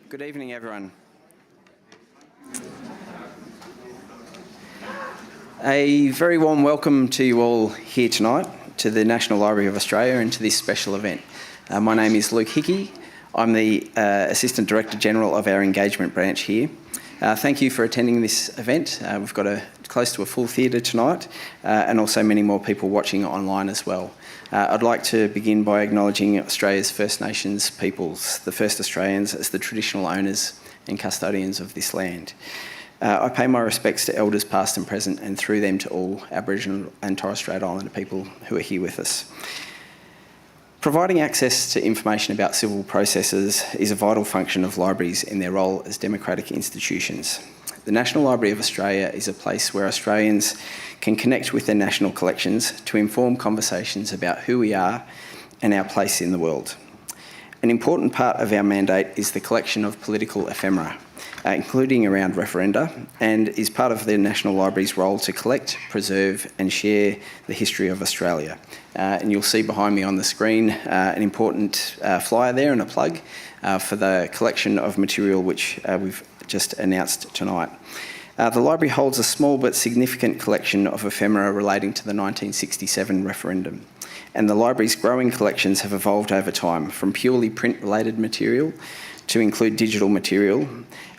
Good evening, everyone. A very warm welcome to you all here tonight to the National Library of Australia and to this special event. My name is Luke Hickey. I'm the Assistant Director General of our engagement branch here. Thank you for attending this event. We've got close to a full theatre tonight and also many more people watching online as well. I'd like to begin by acknowledging Australia's First Nations peoples, the first Australians, as the traditional owners and custodians of this land. I pay my respects to elders past and present, and through them to all Aboriginal and Torres Strait Islander people who are here with us. Providing access to information about civil processes is a vital function of libraries in their role as democratic institutions. The National Library of Australia is a place where Australians can connect with their national collections to inform conversations about who we are and our place in the world. An important part of our mandate is the collection of political ephemera, including around referenda, and is part of the National Library's role to collect, preserve and share the history of Australia. And you'll see behind me on the screen an important flyer there and a plug for the collection of material which we've just announced tonight. The library holds a small but significant collection of ephemera relating to the 1967 referendum, and the library's growing collections have evolved over time from purely print-related material to include digital material,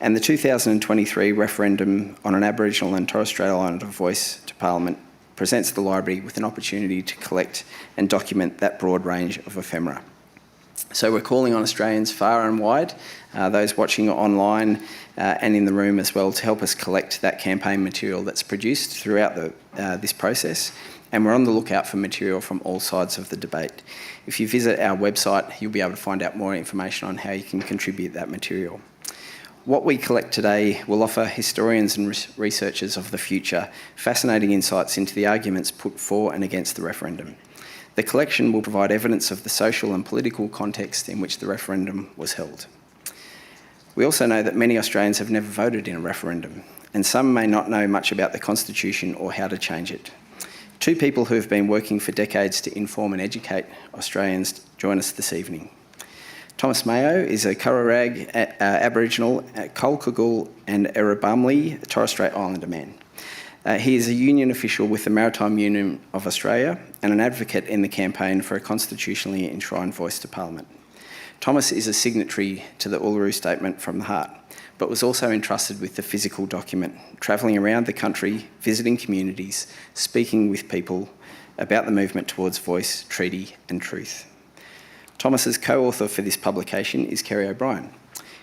and the 2023 referendum on an Aboriginal and Torres Strait Islander voice to Parliament presents the library with an opportunity to collect and document that broad range of ephemera. So we're calling on Australians far and wide, those watching online and in the room as well, to help us collect that campaign material that's produced throughout this process. And we're on the lookout for material from all sides of the debate. If you visit our website, you'll be able to find out more information on how you can contribute that material. What we collect today will offer historians and researchers of the future fascinating insights into the arguments put for and against the referendum. The collection will provide evidence of the social and political context in which the referendum was held. We also know that many Australians have never voted in a referendum, and some may not know much about the Constitution or how to change it. Two people who have been working for decades to inform and educate Australians join us this evening. Thomas Mayo is a Kaurareg Aboriginal, Kalkalgal and Erubamle Torres Strait Islander man. He is a union official with the Maritime Union of Australia and an advocate in the campaign for a constitutionally enshrined voice to Parliament. Thomas is a signatory to the Uluru Statement from the Heart, but was also entrusted with the physical document, travelling around the country, visiting communities, speaking with people about the movement towards voice, treaty and truth. Thomas's co-author for this publication is Kerry O'Brien.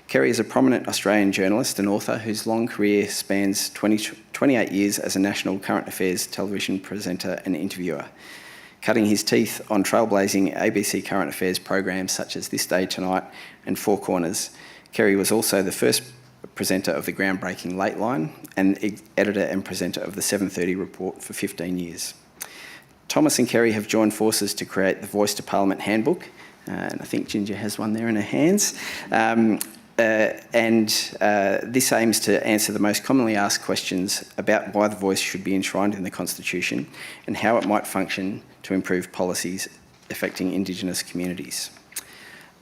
Kerry is a prominent Australian journalist and author whose long career spans 28 years as a national current affairs television presenter and interviewer. Cutting his teeth on trailblazing ABC current affairs programs such as This Day Tonight and Four Corners, Kerry was also the first presenter of the groundbreaking Lateline and editor and presenter of the 7:30 report for 15 years. Thomas and Kerry have joined forces to create the Voice to Parliament Handbook, and I think Ginger has one there in her hands. This aims to answer the most commonly asked questions about why the voice should be enshrined in the Constitution and how it might function to improve policies affecting Indigenous communities.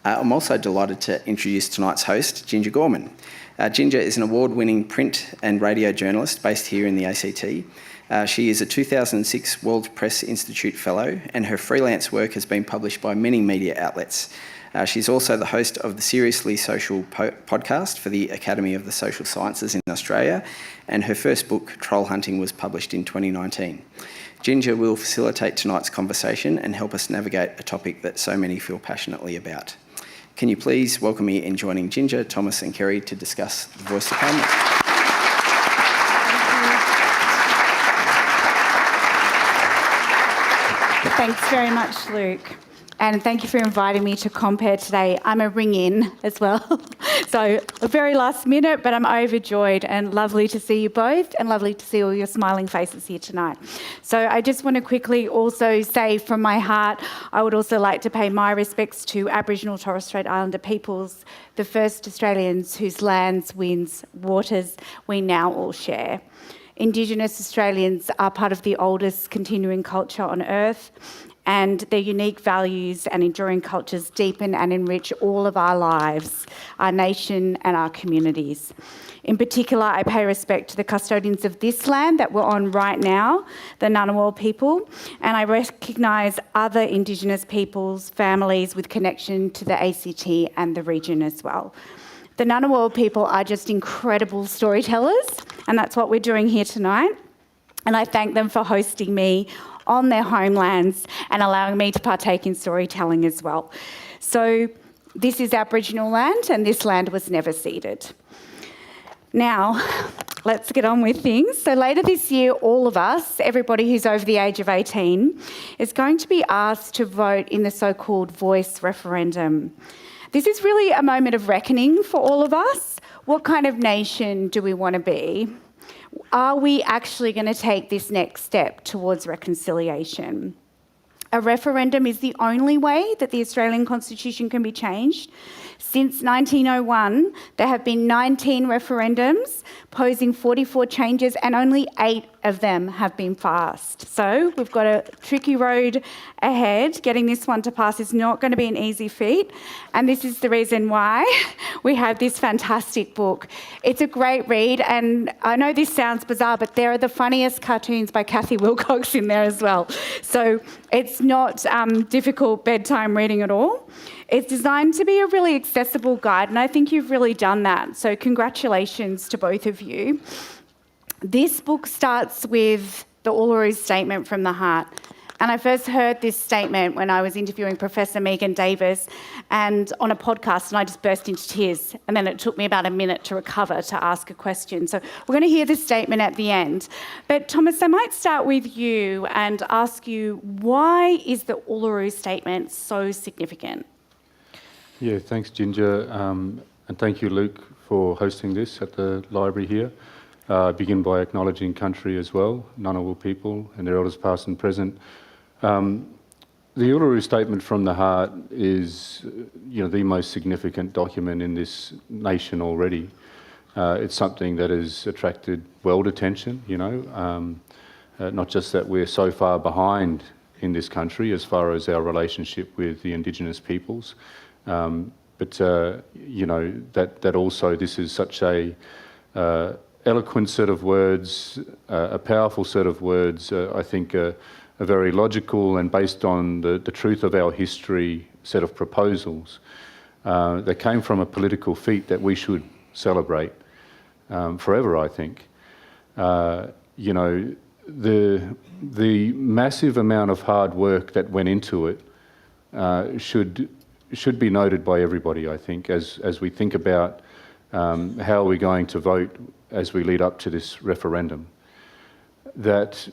I'm also delighted to introduce tonight's host, Ginger Gorman. Ginger is an award-winning print and radio journalist based here in the ACT. She is a 2006 World Press Institute Fellow, and her freelance work has been published by many media outlets. She's also the host of the Seriously Social podcast for the Academy of the Social Sciences in Australia, and her first book, Troll Hunting, was published in 2019. Ginger will facilitate tonight's conversation and help us navigate a topic that so many feel passionately about. Can you please welcome me in joining Ginger, Thomas and Kerry to discuss the Voice to Parliament? Thanks very much, Luke. And thank you for inviting me to compare today. I'm a ring-in as well. So a very last minute, but I'm overjoyed and lovely to see you both and lovely to see all your smiling faces here tonight. So I just want to quickly also say from my heart, I would also like to pay my respects to Aboriginal Torres Strait Islander peoples, the first Australians whose lands, winds, waters we now all share. Indigenous Australians are part of the oldest continuing culture on Earth, and their unique values and enduring cultures deepen and enrich all of our lives, our nation and our communities. In particular, I pay respect to the custodians of this land that we're on right now, the Ngunnawal people, and I recognise other Indigenous peoples, families with connection to the ACT and the region as well. The Ngunnawal people are just incredible storytellers, and that's what we're doing here tonight. And I thank them for hosting me on their homelands and allowing me to partake in storytelling as well. So this is Aboriginal land, and this land was never ceded. Now, let's get on with things. So later this year, all of us, everybody who's over the age of 18, is going to be asked to vote in the so-called voice referendum. This is really a moment of reckoning for all of us. What kind of nation do we want to be? Are we actually going to take this next step towards reconciliation? A referendum is the only way that the Australian Constitution can be changed. Since 1901, there have been 19 referendums posing 44 changes, and only 8 of them have been passed. So we've got a tricky road ahead. Getting this one to pass is not going to be an easy feat, and this is the reason why we have this fantastic book. It's a great read, and I know this sounds bizarre, but there are the funniest cartoons by Kathy Wilcox in there as well. So it's not difficult bedtime reading at all. It's designed to be a really accessible guide, and I think you've really done that. So congratulations to both of you. This book starts with the Uluru Statement from the Heart. And I first heard this statement when I was interviewing Professor Megan Davis and on a podcast, and I just burst into tears. And then it took me about a minute to recover to ask a question. So we're going to hear this statement at the end. But Thomas, I might start with you and ask you, why is the Uluru Statement so significant? Yeah, thanks, Ginger, and thank you, Luke, for hosting this at the library here. I begin by acknowledging country as well, Ngunnawal people and their elders past and present. The Uluru Statement from the Heart is, the most significant document in this nation already. It's something that has attracted world attention, not just that we're so far behind in this country as far as our relationship with the Indigenous peoples, but that also this is such a eloquent set of words, a powerful set of words, I think a very logical and based on the truth of our history set of proposals that came from a political feat that we should celebrate forever, I think. The massive amount of hard work that went into it should be noted by everybody, I think, as we think about how we're going to vote as we lead up to this referendum. That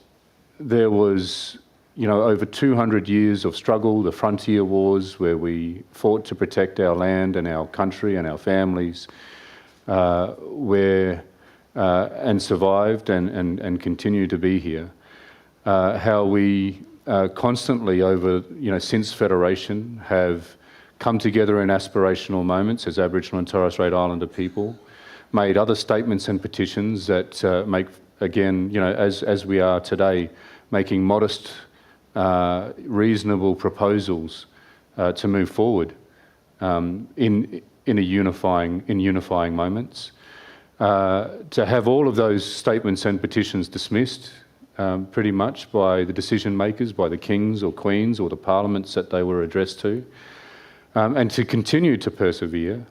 there was, over 200 years of struggle, the frontier wars, where we fought to protect our land and our country and our families, and survived and continue to be here. How we constantly over, since Federation have come together in aspirational moments as Aboriginal and Torres Strait Islander people, made other statements and petitions that make, again, as we are today, making modest, reasonable proposals to move forward in unifying moments. To have all of those statements and petitions dismissed pretty much by the decision makers, by the kings or queens or the parliaments that they were addressed to, and to continue to persevere,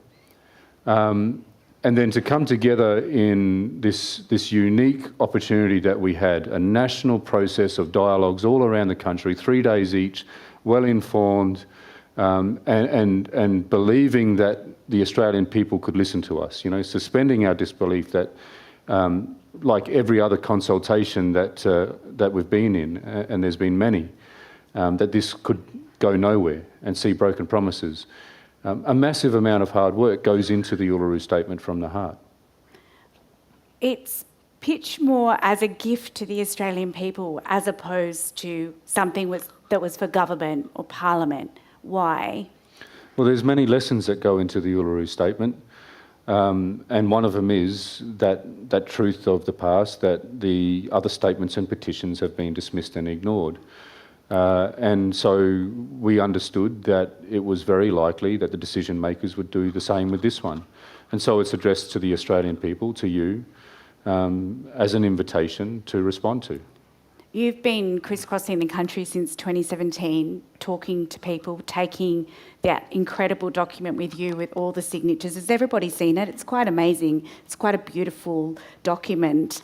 and then to come together in this unique opportunity that we had, a national process of dialogues all around the country, 3 days each, well-informed, and believing that the Australian people could listen to us, suspending our disbelief that, like every other consultation that we've been in, and there's been many, that this could go nowhere and see broken promises. A massive amount of hard work goes into the Uluru Statement from the Heart. It's pitched more as a gift to the Australian people as opposed to something that was for government or parliament. Why? Well, there's many lessons that go into the Uluru Statement, and one of them is that truth of the past, that the other statements and petitions have been dismissed and ignored. And so we understood that it was very likely that the decision makers would do the same with this one. And so it's addressed to the Australian people, to you, as an invitation to respond to. You've been crisscrossing the country since 2017, talking to people, taking that incredible document with you with all the signatures. Has everybody seen it? It's quite amazing. It's quite a beautiful document.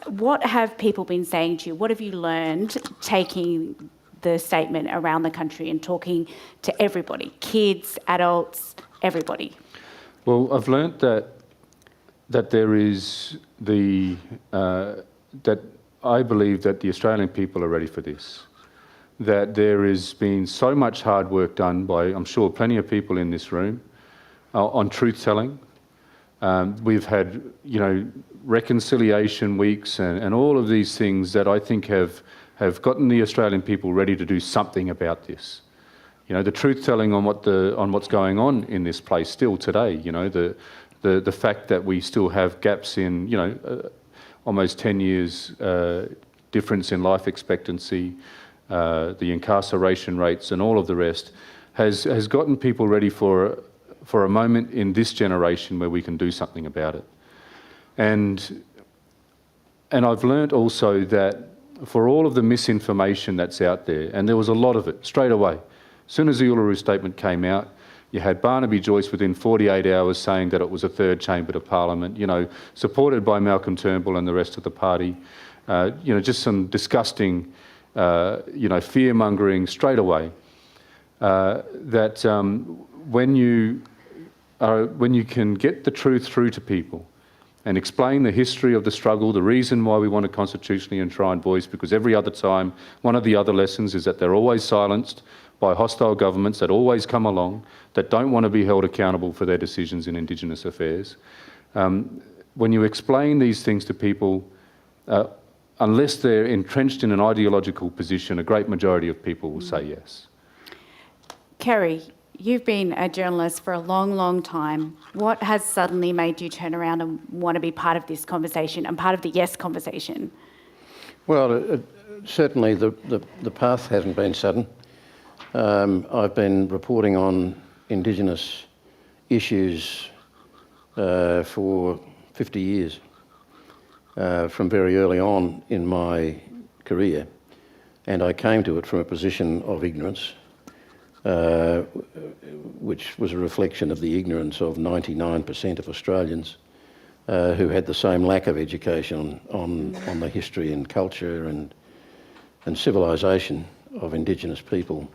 What have people been saying to you? What have you learned taking the statement around the country and talking to everybody, kids, adults, everybody? Well, I've learnt that there is that I believe that the Australian people are ready for this, that there has been so much hard work done by, I'm sure, plenty of people in this room on truth-telling. We've had, reconciliation weeks and all of these things that I think have gotten the Australian people ready to do something about this. The truth-telling on what's going on in this place still today. The fact that we still have gaps in, almost 10 years difference in life expectancy, the incarceration rates and all of the rest, has gotten people ready for a moment in this generation where we can do something about it. And I've learnt also that for all of the misinformation that's out there, and there was a lot of it straight away, as soon as the Uluru Statement came out, you had Barnaby Joyce within 48 hours saying that it was a third chamber to Parliament, supported by Malcolm Turnbull and the rest of the party. Just some disgusting, fear-mongering straight away. When you can get the truth through to people and explain the history of the struggle, the reason why we want a constitutionally enshrined voice, because every other time, one of the other lessons is that they're always silenced by hostile governments that always come along, that don't want to be held accountable for their decisions in Indigenous affairs. When you explain these things to people, unless they're entrenched in an ideological position, a great majority of people will say yes. Kerry, you've been a journalist for a long, long time. What has suddenly made you turn around and want to be part of this conversation and part of the yes conversation? Well, certainly the path hasn't been sudden. I've been reporting on Indigenous issues for 50 years, from very early on in my career, and I came to it from a position of ignorance, which was a reflection of the ignorance of 99% of Australians who had the same lack of education on the history and culture and civilisation of Indigenous people.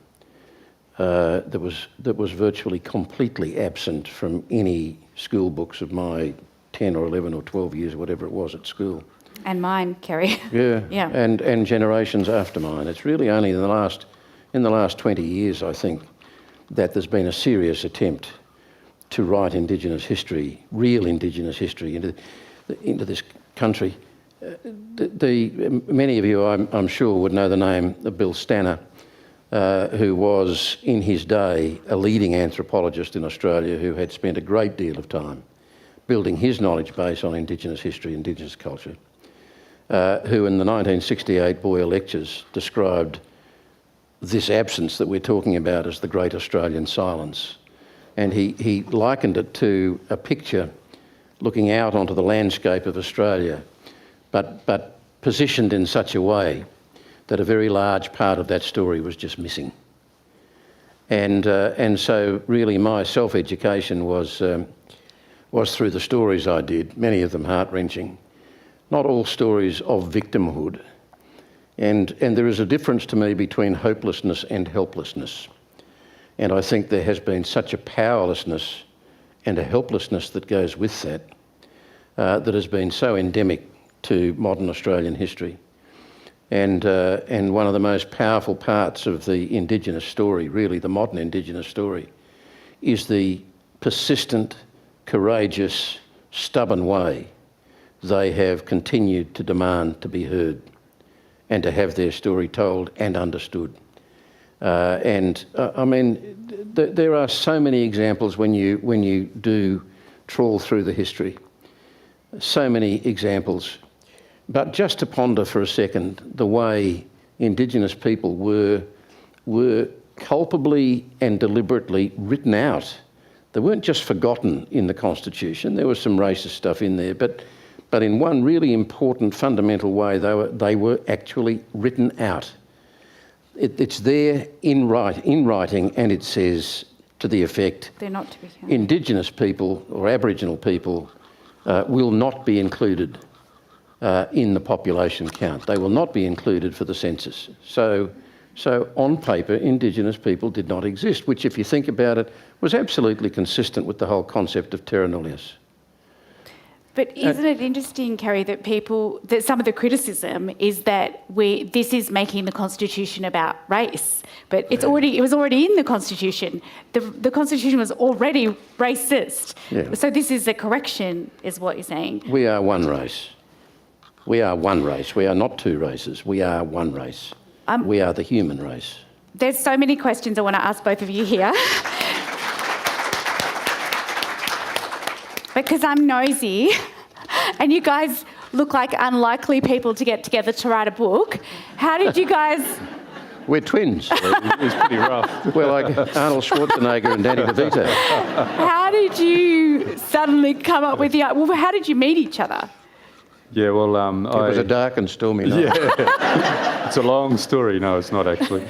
That was virtually completely absent from any school books of my 10 or 11 or 12 years, whatever it was at school. And mine, Kerry. Yeah, yeah. And generations after mine. It's really only in the last 20 years, I think, that there's been a serious attempt to write Indigenous history, real Indigenous history, into this country. Many of you, I'm sure, would know the name of Bill Stanner, who was, in his day, a leading anthropologist in Australia who had spent a great deal of time building his knowledge base on Indigenous history, Indigenous culture, who in the 1968 Boyer Lectures described this absence that we're talking about as the Great Australian Silence. And he likened it to a picture looking out onto the landscape of Australia, but positioned in such a way that a very large part of that story was just missing. And so really my self-education was through the stories I did, many of them heart-wrenching, not all stories of victimhood. And there is a difference to me between hopelessness and helplessness. And I think there has been such a powerlessness and a helplessness that goes with that, that has been so endemic to modern Australian history. And one of the most powerful parts of the Indigenous story, really the modern Indigenous story, is the persistent, courageous, stubborn way they have continued to demand to be heard and to have their story told and understood. I mean, there are so many examples when you do trawl through the history, so many examples. But just to ponder for a second the way Indigenous people were culpably and deliberately written out. They weren't just forgotten in the Constitution. There was some racist stuff in there, but in one really important, fundamental way, they were actually written out. It's there in writing, and it says to the effect, they're not to be counted. Indigenous people or Aboriginal people will not be included in the population count. They will not be included for the census. So on paper, Indigenous people did not exist, which, if you think about it, was absolutely consistent with the whole concept of terra nullius. But isn't it interesting, Kerry, that some of the criticism is that this is making the Constitution about race, but it was already in the Constitution. The Constitution was already racist. Yeah. So this is a correction, is what you're saying. We are one race. We are one race. We are not two races. We are one race. We are the human race. There's so many questions I want to ask both of you here. Because I'm nosy, and you guys look like unlikely people to get together to write a book. How did you guys... We're twins. It was pretty rough. We're like Arnold Schwarzenegger and Danny DeVito. How did you suddenly come up with well, how did you meet each other? Yeah, well, It was a dark and stormy night. Yeah, it's a long story. No, it's not actually.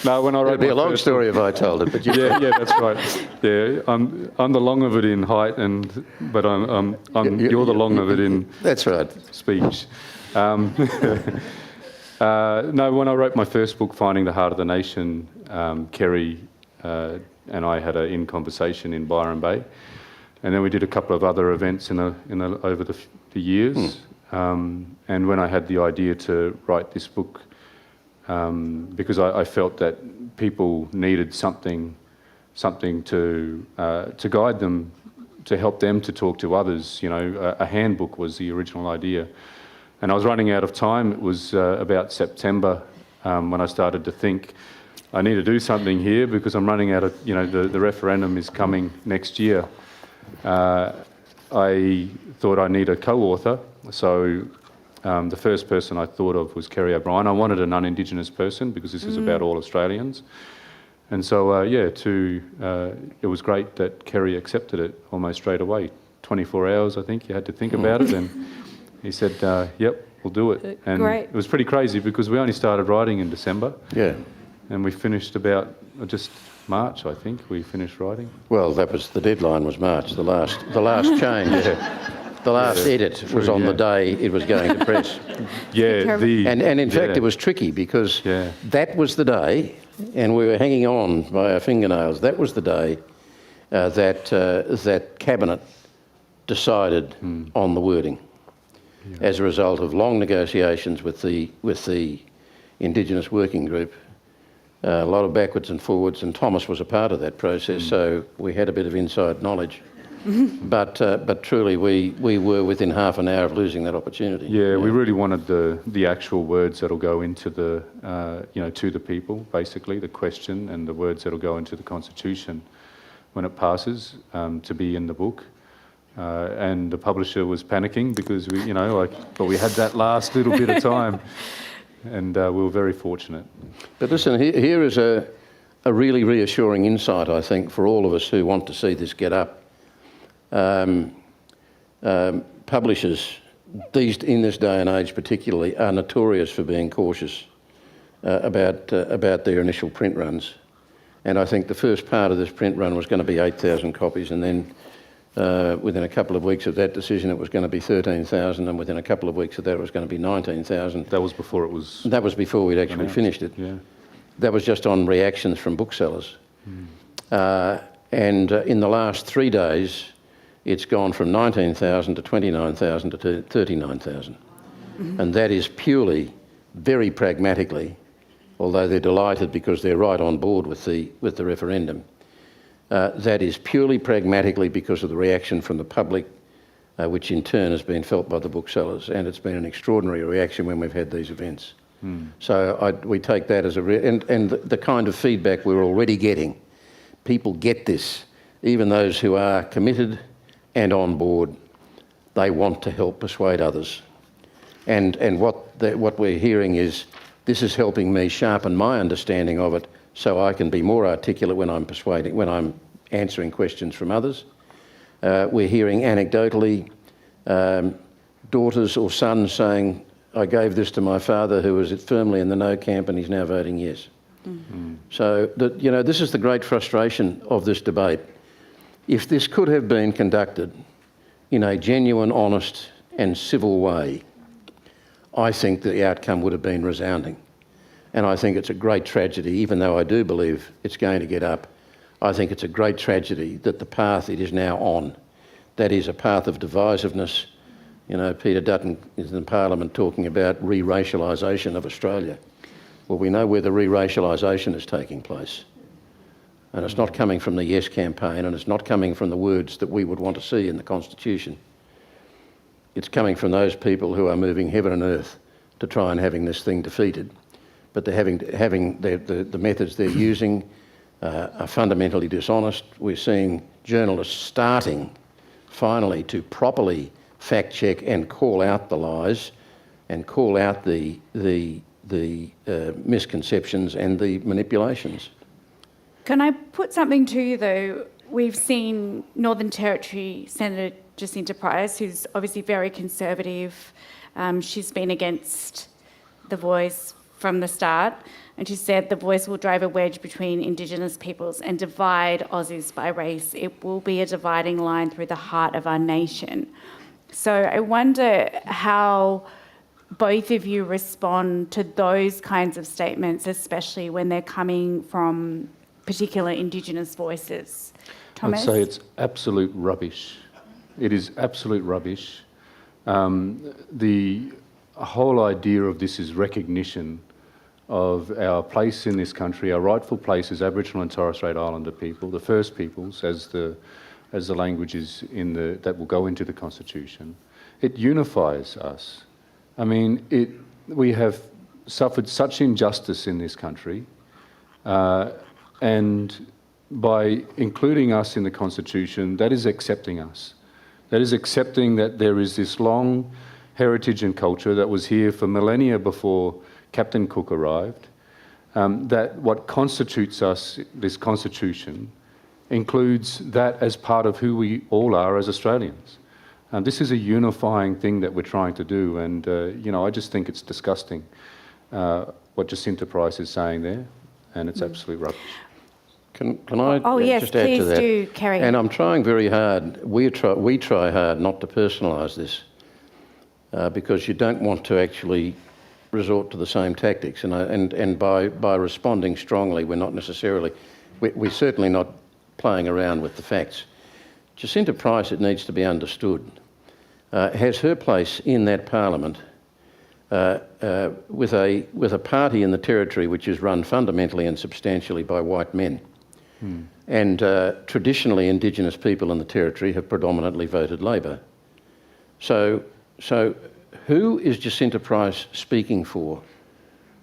No, when I wrote It'd be a long first story if I told it, but you... Yeah, that's right. Yeah, I'm the long of it in height, but you're the long of it in... That's right. Speech. No, when I wrote my first book, Finding the Heart of the Nation, Kerry and I had an conversation in Byron Bay, and then we did a couple of other events over the years. And when I had the idea to write this book, because I felt that people needed something to guide them, to help them to talk to others. You know, a handbook was the original idea. And I was running out of time. It was about September when I started to think, I need to do something here because I'm running out of, the referendum is coming next year. I thought I need a co-author. So the first person I thought of was Kerry O'Brien. I wanted a non-Indigenous person because this is about all Australians. And so, it was great that Kerry accepted it almost straight away. 24 hours, I think, you had to think about it. And he said, yep, we'll do it. And Great. It was pretty crazy because we only started writing in December. Yeah. And we finished about just March, I think, we finished writing. Well, the deadline was March, the last change. The last edit was on the day it was going to press. Yeah. And in fact, it was tricky because that was the day, and we were hanging on by our fingernails, that was the day that Cabinet decided on the wording. Yeah. As a result of long negotiations with the Indigenous working group, a lot of backwards and forwards, and Thomas was a part of that process, so we had a bit of inside knowledge. But truly, we were within half an hour of losing that opportunity. Yeah, we really wanted the actual words that'll go into the, to the people, basically, the question, and the words that'll go into the Constitution when it passes, to be in the book. And the publisher was panicking because but we had that last little bit of time, and we were very fortunate. But listen, here is a really reassuring insight, I think, for all of us who want to see this get up. Publishers, in this day and age particularly, are notorious for being cautious about their initial print runs. And I think the first part of this print run was going to be 8,000 copies, and then within a couple of weeks of that decision it was going to be 13,000, and within a couple of weeks of that it was going to be 19,000. That was before it was... That was before we'd actually finished it. Yeah. That was just on reactions from booksellers. And in the last 3 days, it's gone from 19,000 to 29,000 to 39,000. And that is purely, very pragmatically, although they're delighted because they're right on board with the referendum, that is purely pragmatically because of the reaction from the public, which in turn has been felt by the booksellers, and it's been an extraordinary reaction when we've had these events. So we take that as and the kind of feedback we're already getting. People get this, even those who are committed and on board, they want to help persuade others. And what we're hearing is This is helping me sharpen my understanding of it so I can be more articulate when I'm answering questions from others. We're hearing anecdotally daughters or sons saying, I gave this to my father who was firmly in the no camp and he's now voting yes. Mm-hmm. So, this is the great frustration of this debate. If this could have been conducted in a genuine, honest and civil way, I think the outcome would have been resounding. And I think it's a great tragedy, even though I do believe it's going to get up, I think it's a great tragedy that the path it is now on, that is a path of divisiveness. Peter Dutton is in Parliament talking about re-racialisation of Australia. Well, we know where the re-racialisation is taking place. And it's not coming from the Yes campaign, and it's not coming from the words that we would want to see in the Constitution. It's coming from those people who are moving heaven and earth to try and having this thing defeated. But they're having the methods they're using are fundamentally dishonest. We're seeing journalists starting, finally, to properly fact check and call out the lies and call out the misconceptions and the manipulations. Can I put something to you, though? We've seen Northern Territory Senator Jacinta Price, who's obviously very conservative. She's been against the Voice from the start, and she said the Voice will drive a wedge between Indigenous peoples and divide Aussies by race. It will be a dividing line through the heart of our nation. So I wonder how both of you respond to those kinds of statements, especially when they're coming from particular Indigenous voices. Thomas? I'd say it's absolute rubbish. It is absolute rubbish. The whole idea of this is recognition of our place in this country, our rightful place as Aboriginal and Torres Strait Islander people, the First Peoples, as the languages that will go into the Constitution. It unifies us. I mean, we have suffered such injustice in this country, and by including us in the Constitution, that is accepting us. That is accepting that there is this long heritage and culture that was here for millennia before Captain Cook arrived, that what constitutes us, this Constitution, includes that as part of who we all are as Australians. This is a unifying thing that we're trying to do, and I just think it's disgusting what Jacinta Price is saying there, and it's absolute rubbish. Can I just add to that? Do, Kerry. And I'm trying very hard, we try hard not to personalise this, because you don't want to actually resort to the same tactics, and by responding strongly, we're certainly not playing around with the facts. Jacinta Price, it needs to be understood, has her place in that Parliament with a party in the Territory which is run fundamentally and substantially by white men. And traditionally, Indigenous people in the Territory have predominantly voted Labor. So who is Jacinta Price speaking for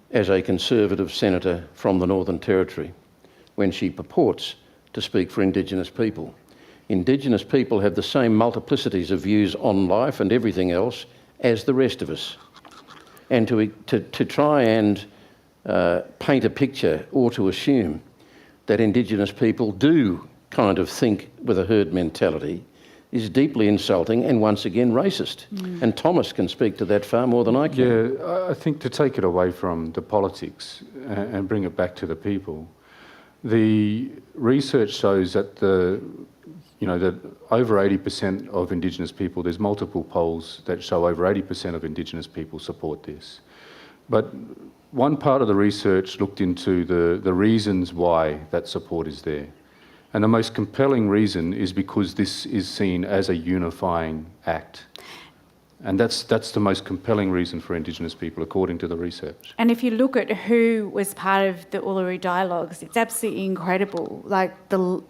as a Conservative senator from the Northern Territory when she purports to speak for Indigenous people? Indigenous people have the same multiplicities of views on life and everything else as the rest of us. And to try and paint a picture or to assume that Indigenous people do kind of think with a herd mentality is deeply insulting and once again racist. And Thomas can speak to that far more than I can. Yeah, I think to take it away from the politics and bring it back to the people, the research shows that that over 80% of Indigenous people, there's multiple polls that show over 80% of Indigenous people support this. But one part of the research looked into the reasons why that support is there. And the most compelling reason is because this is seen as a unifying act. And that's the most compelling reason for Indigenous people, according to the research. And if you look at who was part of the Uluru Dialogues, it's absolutely incredible. Like the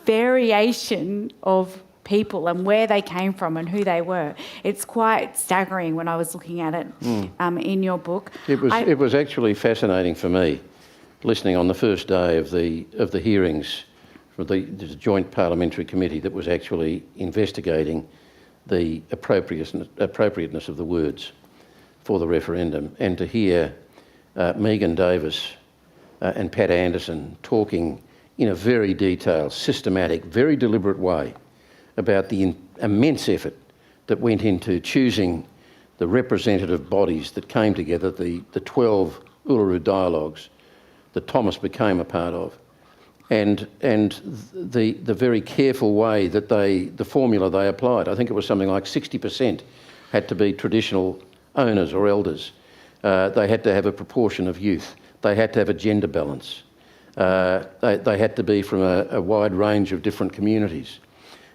variation of people and where they came from and who they were. It's quite staggering when I was looking at it in your book. It was actually fascinating for me, listening on the first day of the hearings for the Joint Parliamentary Committee that was actually investigating the appropriateness of the words for the referendum, and to hear Megan Davis and Pat Anderson talking in a very detailed, systematic, very deliberate way about the immense effort that went into choosing the representative bodies that came together, the 12 Uluru dialogues that Thomas became a part of, and the very careful way that the formula they applied. I think it was something like 60% had to be traditional owners or elders. They had to have a proportion of youth. They had to have a gender balance. They had to be from a wide range of different communities.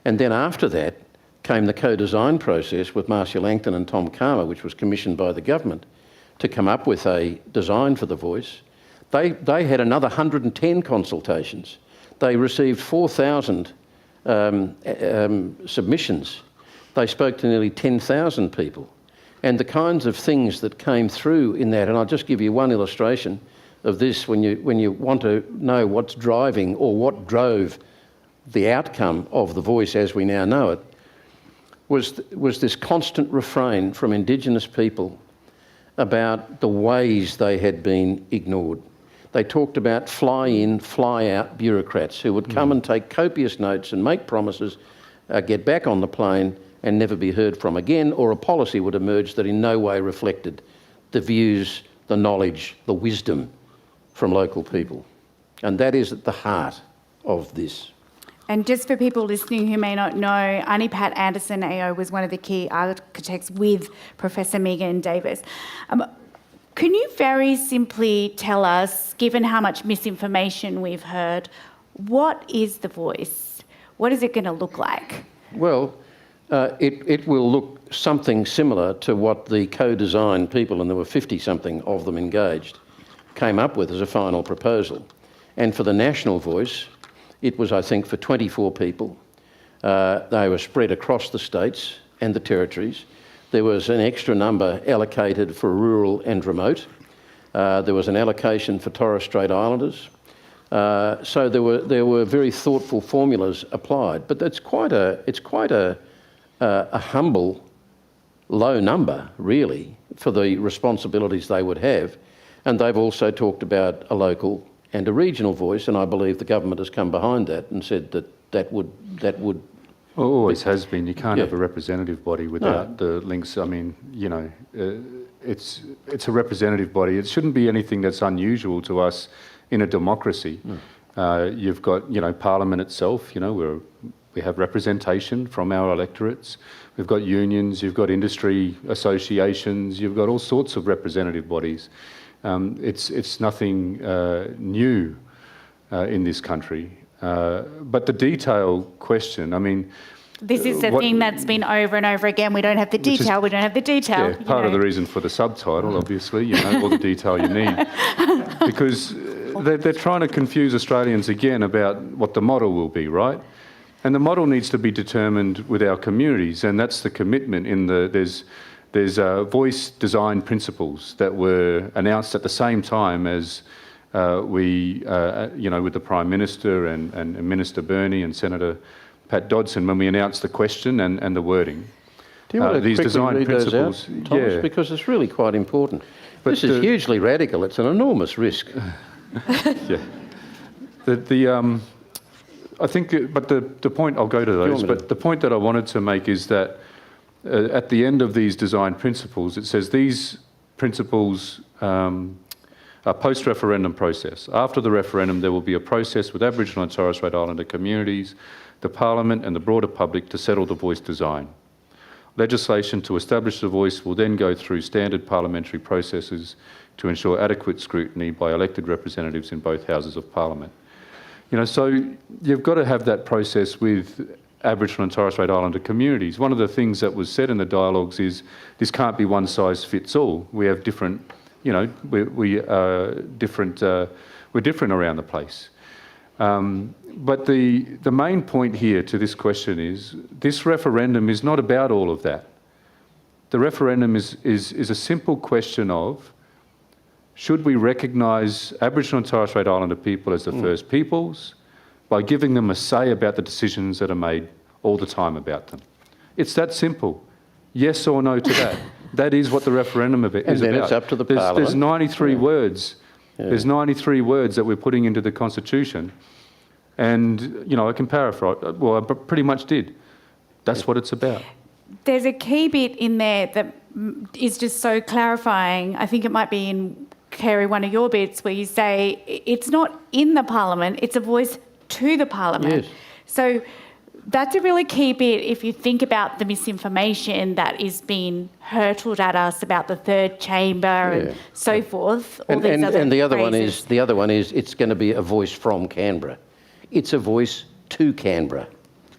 And then after that came the co-design process with Marcia Langton and Tom Karma, which was commissioned by the government to come up with a design for the voice. They had another 110 consultations. They received 4,000 submissions. They spoke to nearly 10,000 people. And the kinds of things that came through in that, and I'll just give you one illustration of this when you want to know what's driving or what drove the outcome of the voice as we now know it, was this constant refrain from Indigenous people about the ways they had been ignored. They talked about fly-in, fly-out bureaucrats who would come and take copious notes and make promises, get back on the plane and never be heard from again, or a policy would emerge that in no way reflected the views, the knowledge, the wisdom from local people. And that is at the heart of this. And just for people listening who may not know, Auntie Pat Anderson AO was one of the key architects with Professor Megan Davis. Can you very simply tell us, given how much misinformation we've heard, what is the voice? What is it going to look like? Well, it will look something similar to what the co-design people, and there were 50-something of them engaged, came up with as a final proposal. And for the national voice, it was, I think, for 24 people. They were spread across the states and the territories. There was an extra number allocated for rural and remote. There was an allocation for Torres Strait Islanders. So there were very thoughtful formulas applied. But it's quite a humble, low number, really, for the responsibilities they would have. And they've also talked about a local and a regional voice, and I believe the government has come behind that and said that would. Well, always has been. You can't have a representative body without the links. I mean, you know, it's a representative body. It shouldn't be anything that's unusual to us in a democracy. You've got, Parliament itself. We have representation from our electorates. We've got unions. You've got industry associations. You've got all sorts of representative bodies. It's nothing new in this country. But the detail question, I mean... This is the thing that's been over and over again. We don't have the detail, we don't have the detail. Yeah, part of the reason for the subtitle, obviously, all the detail you need. Because they're trying to confuse Australians again about what the model will be, right? And the model needs to be determined with our communities, and that's the commitment in there's voice design principles that were announced at the same time as with the Prime Minister and Minister Burney and Senator Pat Dodson when we announced the question and the wording. Do you want to these quickly design read principles, those out, Thomas? Yeah. Because it's really quite important. But this is hugely radical. It's an enormous risk. Yeah. I think, but the point, I'll go to those, but the point that I wanted to make is that at the end of these design principles, it says these principles are post-referendum process. After the referendum, there will be a process with Aboriginal and Torres Strait Islander communities, the Parliament and the broader public to settle the voice design. Legislation to establish the voice will then go through standard parliamentary processes to ensure adequate scrutiny by elected representatives in both Houses of Parliament. So you've got to have that process with Aboriginal and Torres Strait Islander communities. One of the things that was said in the dialogues is this can't be one size fits all. We have different, we're different around the place. But the main point here to this question is this referendum is not about all of that. The referendum is a simple question of should we recognise Aboriginal and Torres Strait Islander people as the First Peoples by giving them a say about the decisions that are made all the time about them. It's that simple. Yes or no to that. That is what the referendum is about. And then it's up to the Parliament. There's 93 words. Yeah. There's 93 words that we're putting into the Constitution. And, you know, I can paraphrase. Well, I pretty much did. That's what it's about. There's a key bit in there that is just so clarifying. I think it might be in, Kerry, one of your bits where you say it's not in the Parliament, it's a voice to the Parliament. Yes. So that's a really key bit if you think about the misinformation that is being hurtled at us about the third chamber and so forth. And the other one is it's going to be a voice from Canberra. It's a voice to Canberra.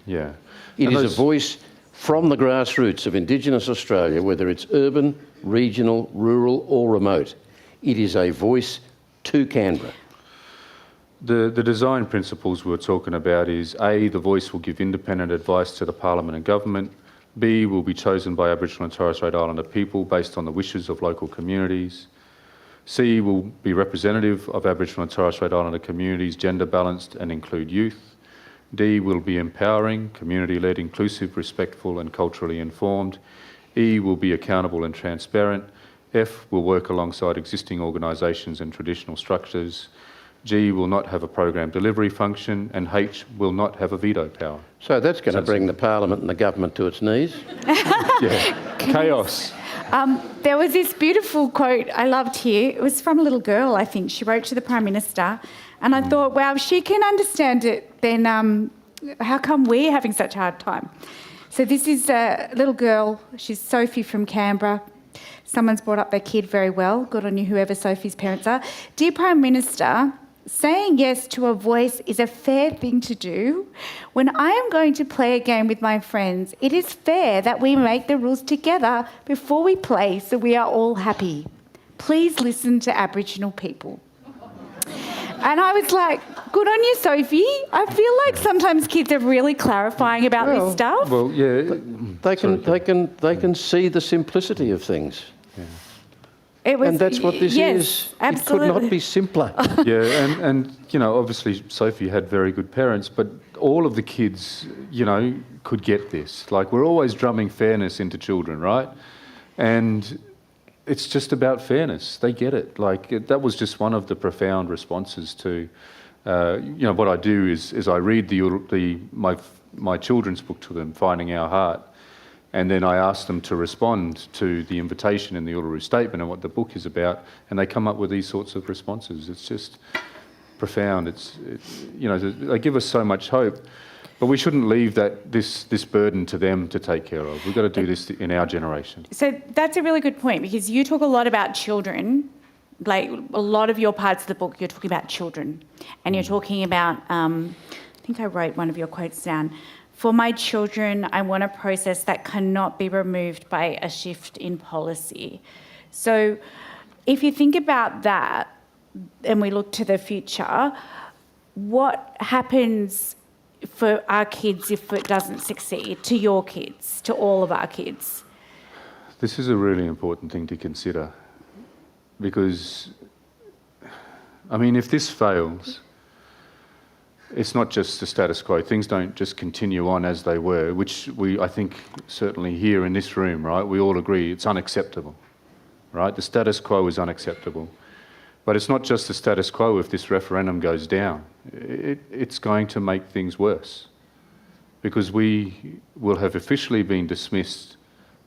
Yeah. It is a voice from the grassroots of Indigenous Australia, whether it's urban, regional, rural or remote. It is a voice to Canberra. The design principles we're talking about is A, the voice will give independent advice to the Parliament and government. B, will be chosen by Aboriginal and Torres Strait Islander people based on the wishes of local communities. C, will be representative of Aboriginal and Torres Strait Islander communities, gender balanced and include youth. D, will be empowering, community-led, inclusive, respectful and culturally informed. E, will be accountable and transparent. F, will work alongside existing organisations and traditional structures. G, will not have a program delivery function. And H, will not have a veto power. So that's going to bring the Parliament and the government to its knees. Yeah, chaos. There was this beautiful quote I loved here. It was from a little girl, I think. She wrote to the Prime Minister. And I thought, wow, if she can understand it, then how come we're having such a hard time? So this is a little girl. She's Sophie from Canberra. Someone's brought up their kid very well. Good on you, whoever Sophie's parents are. Dear Prime Minister, saying yes to a voice is a fair thing to do. When I am going to play a game with my friends, it is fair that we make the rules together before we play so we are all happy. Please listen to Aboriginal people. And I was like, good on you, Sophie. I feel like sometimes kids are really clarifying about this stuff. Well, yeah. They can see the simplicity of things. It was, and that's what this is. Absolutely. It could not be simpler. Yeah, and you know, obviously Sophie had very good parents, but all of the kids, you know, could get this. Like, we're always drumming fairness into children, right? And it's just about fairness. They get it. Like, that was just one of the profound responses to, you know, what I do is I read my children's book to them, Finding Our Heart, and then I ask them to respond to the invitation in the Uluru Statement and what the book is about, and they come up with these sorts of responses. It's just profound. It's you know, they give us so much hope, but we shouldn't leave this burden to them to take care of. We've got to do this in our generation. So that's a really good point, because you talk a lot about children. Like, a lot of your parts of the book, you're talking about children, and you're talking about, I think I wrote one of your quotes down. For my children, I want a process that cannot be removed by a shift in policy. So if you think about that and we look to the future, what happens for our kids if it doesn't succeed, to your kids, to all of our kids? This is a really important thing to consider, because, I mean, if this fails, it's not just the status quo. Things don't just continue on as they were, which I think, certainly here in this room, right, we all agree it's unacceptable, right? The status quo is unacceptable. But it's not just the status quo if this referendum goes down. It's going to make things worse, because we will have officially been dismissed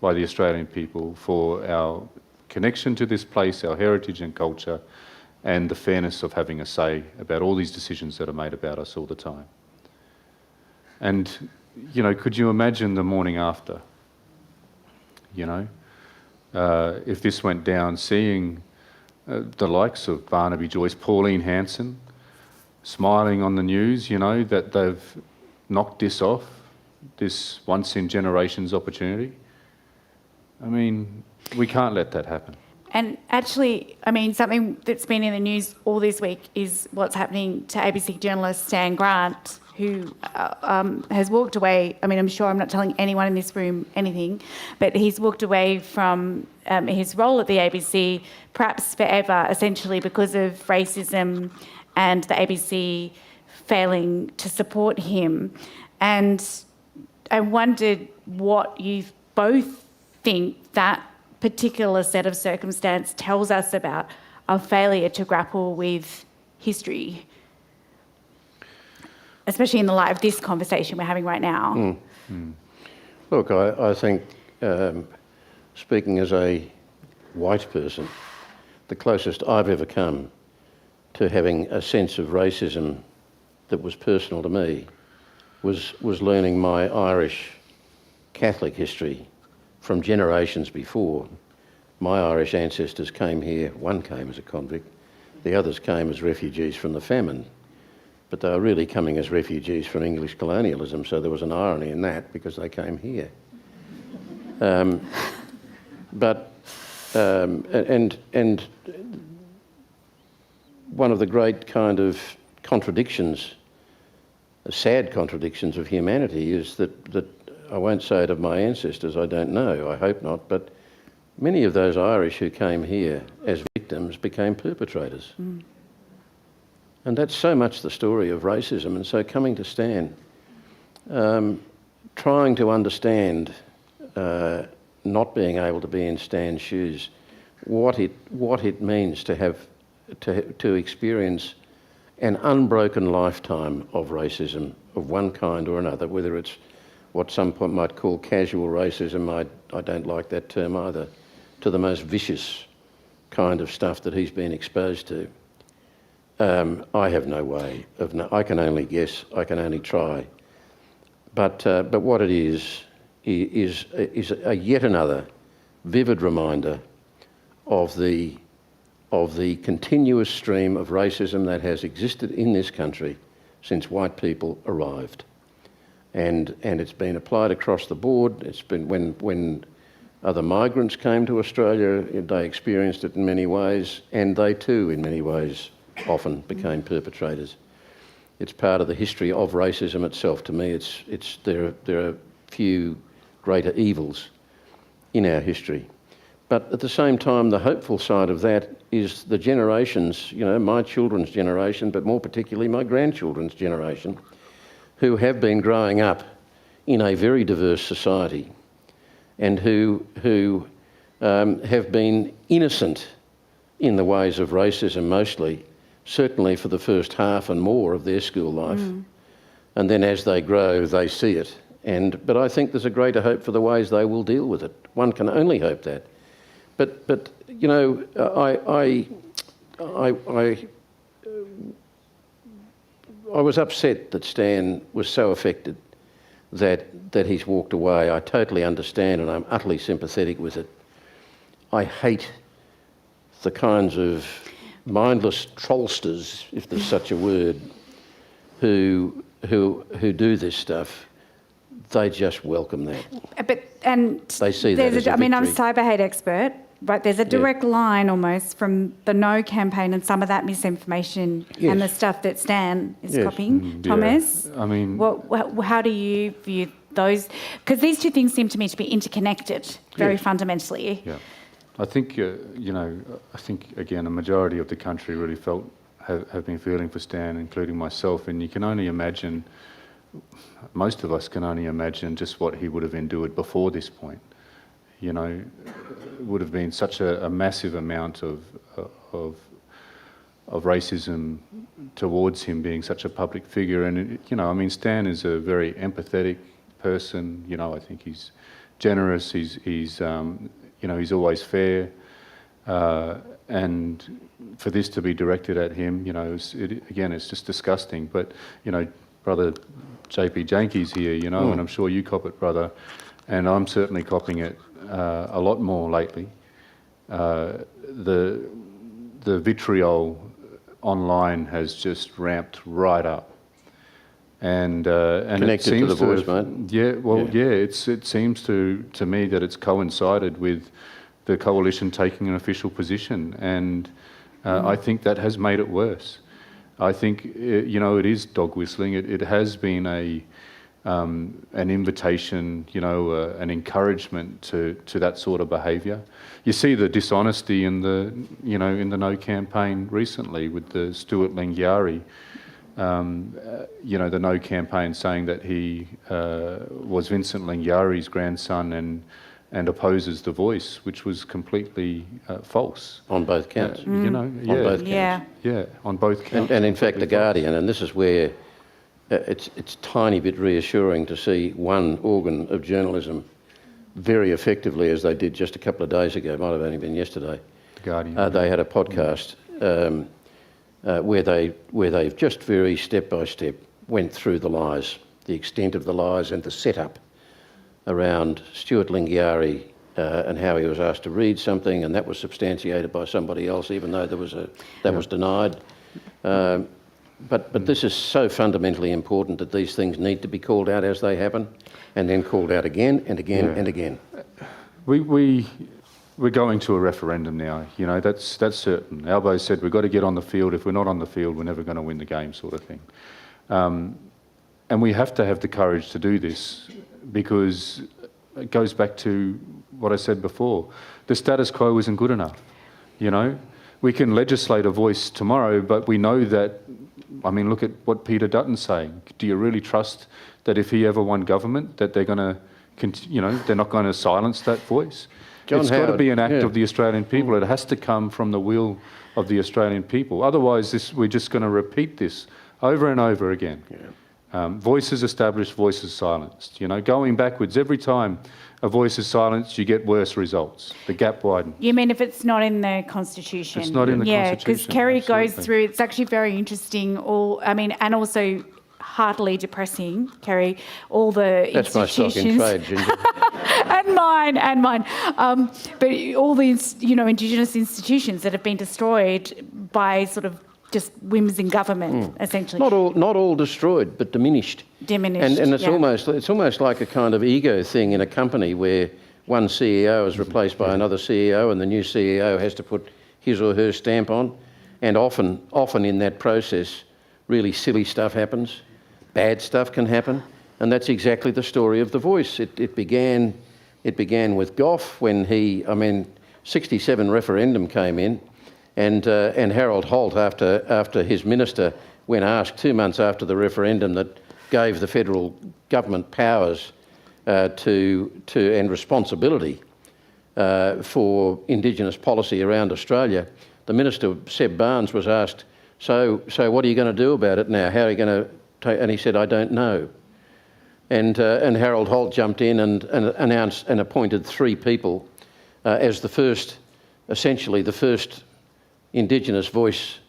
by the Australian people for our connection to this place, our heritage and culture, and the fairness of having a say about all these decisions that are made about us all the time. And, you know, could you imagine the morning after? You know, if this went down, seeing the likes of Barnaby Joyce, Pauline Hanson, smiling on the news, you know, that they've knocked this off, this once-in-generations opportunity. I mean, we can't let that happen. And actually, I mean, something that's been in the news all this week is what's happening to ABC journalist Stan Grant, who has walked away. I mean, I'm sure I'm not telling anyone in this room anything, but he's walked away from his role at the ABC, perhaps forever, essentially because of racism and the ABC failing to support him. And I wondered what you both think that particular set of circumstance tells us about our failure to grapple with history, especially in the light of this conversation we're having right now? Look, I think, speaking as a white person, the closest I've ever come to having a sense of racism that was personal to me was learning my Irish Catholic history from generations before. My Irish ancestors came here, one came as a convict, the others came as refugees from the famine, but they were really coming as refugees from English colonialism, so there was an irony in that because they came here. And one of the great kind of contradictions, sad contradictions of humanity is that I won't say it of my ancestors, I don't know, I hope not, but many of those Irish who came here as victims became perpetrators. And that's so much the story of racism. And so coming to Stan, trying to understand, not being able to be in Stan's shoes, what it means to have to experience an unbroken lifetime of racism of one kind or another, whether it's what some might call casual racism, I don't like that term either, to the most vicious kind of stuff that he's been exposed to. I have no way of I can only guess, I can only try. But what it is a yet another vivid reminder of the continuous stream of racism that has existed in this country since white people arrived. And it's been applied across the board. It's been when other migrants came to Australia, they experienced it in many ways, and they too, in many ways, often became perpetrators. It's part of the history of racism itself. To me, there are few greater evils in our history. But at the same time, the hopeful side of that is the generations, my children's generation, but more particularly my grandchildren's generation, who have been growing up in a very diverse society and who have been innocent in the ways of racism mostly, certainly for the first half and more of their school life. And then as they grow, they see it. But I think there's a greater hope for the ways they will deal with it. One can only hope that. But I was upset that Stan was so affected that he's walked away. I totally understand and I'm utterly sympathetic with it. I hate the kinds of mindless trollsters, if there's such a word, who do this stuff. They just welcome that. They see that as a victory. I'm a cyber hate expert, but there's a direct line almost from the No campaign and some of that misinformation and the stuff that Stan is copying. Thomas, I mean, how do you view those? Because these two things seem to me to be interconnected very fundamentally. Yeah, I think I think again a majority of the country really have been feeling for Stan, including myself, and you can only imagine. Most of us can only imagine just what he would have endured before this point. It would have been such a massive amount of racism towards him being such a public figure. And, Stan is a very empathetic person. I think he's generous. He's always fair. And for this to be directed at him, it's just disgusting. But, Brother JP Janke's here, and I'm sure you cop it, brother, and I'm certainly copping it a lot more lately. The vitriol online has just ramped right up, and connected it seems to the voice, mate. It seems to me that it's coincided with the coalition taking an official position, and I think that has made it worse. I think, it is dog whistling. It has been an invitation, an encouragement to that sort of behaviour. You see the dishonesty in the No campaign recently with the Stuart Lengyari, the No campaign saying that he was Vincent Lengyari's grandson and opposes the voice, which was completely false. On both counts. You know, On both counts. yeah, on both counts. And in fact, The Guardian, and this is where it's tiny bit reassuring to see one organ of journalism very effectively, as they did just a couple of days ago, might have only been yesterday. The Guardian. They had a podcast where they've just very step by step went through the lies, the extent of the lies and the setup around Stuart Lingiari and how he was asked to read something, and that was substantiated by somebody else, even though that was denied. But this is so fundamentally important that these things need to be called out as they happen, and then called out again and again and again. We're going to a referendum now. You know, that's certain. Albo said we've got to get on the field. If we're not on the field, we're never going to win the game, sort of thing. And we have to have the courage to do this, because it goes back to what I said before. The status quo isn't good enough. You know, we can legislate a voice tomorrow, but we know that. I mean, look at what Peter Dutton's saying. Do you really trust that if he ever won government, that they're going to, they're not going to silence that voice? It's got to be an act of the Australian people. It has to come from the will of the Australian people. Otherwise, we're just going to repeat this over and over again. Voices established, voices silenced. You know, going backwards, every time a voice is silenced, you get worse results. The gap widens. You mean if it's not in the Constitution? It's not in the Constitution. Yeah, because Kerry goes through, it's actually very interesting, and also heartily depressing, Kerry, all the That's institutions. my stock in trade, Ginger. and mine. But all these, Indigenous institutions that have been destroyed by sort of just whims in government, essentially. Not all destroyed, but diminished. And it's almost like a kind of ego thing in a company where one CEO is replaced by another CEO, and the new CEO has to put his or her stamp on. And often in that process, really silly stuff happens, bad stuff can happen, and that's exactly the story of The Voice. It began with Gough when 67 referendum came in. And Harold Holt, after his minister, when asked 2 months after the referendum that gave the federal government powers and responsibility for Indigenous policy around Australia, the minister, Seb Barnes, was asked, so what are you going to do about it now? How are you going to? And he said, I don't know. And Harold Holt jumped in and announced and appointed 3 people as essentially the first Indigenous voice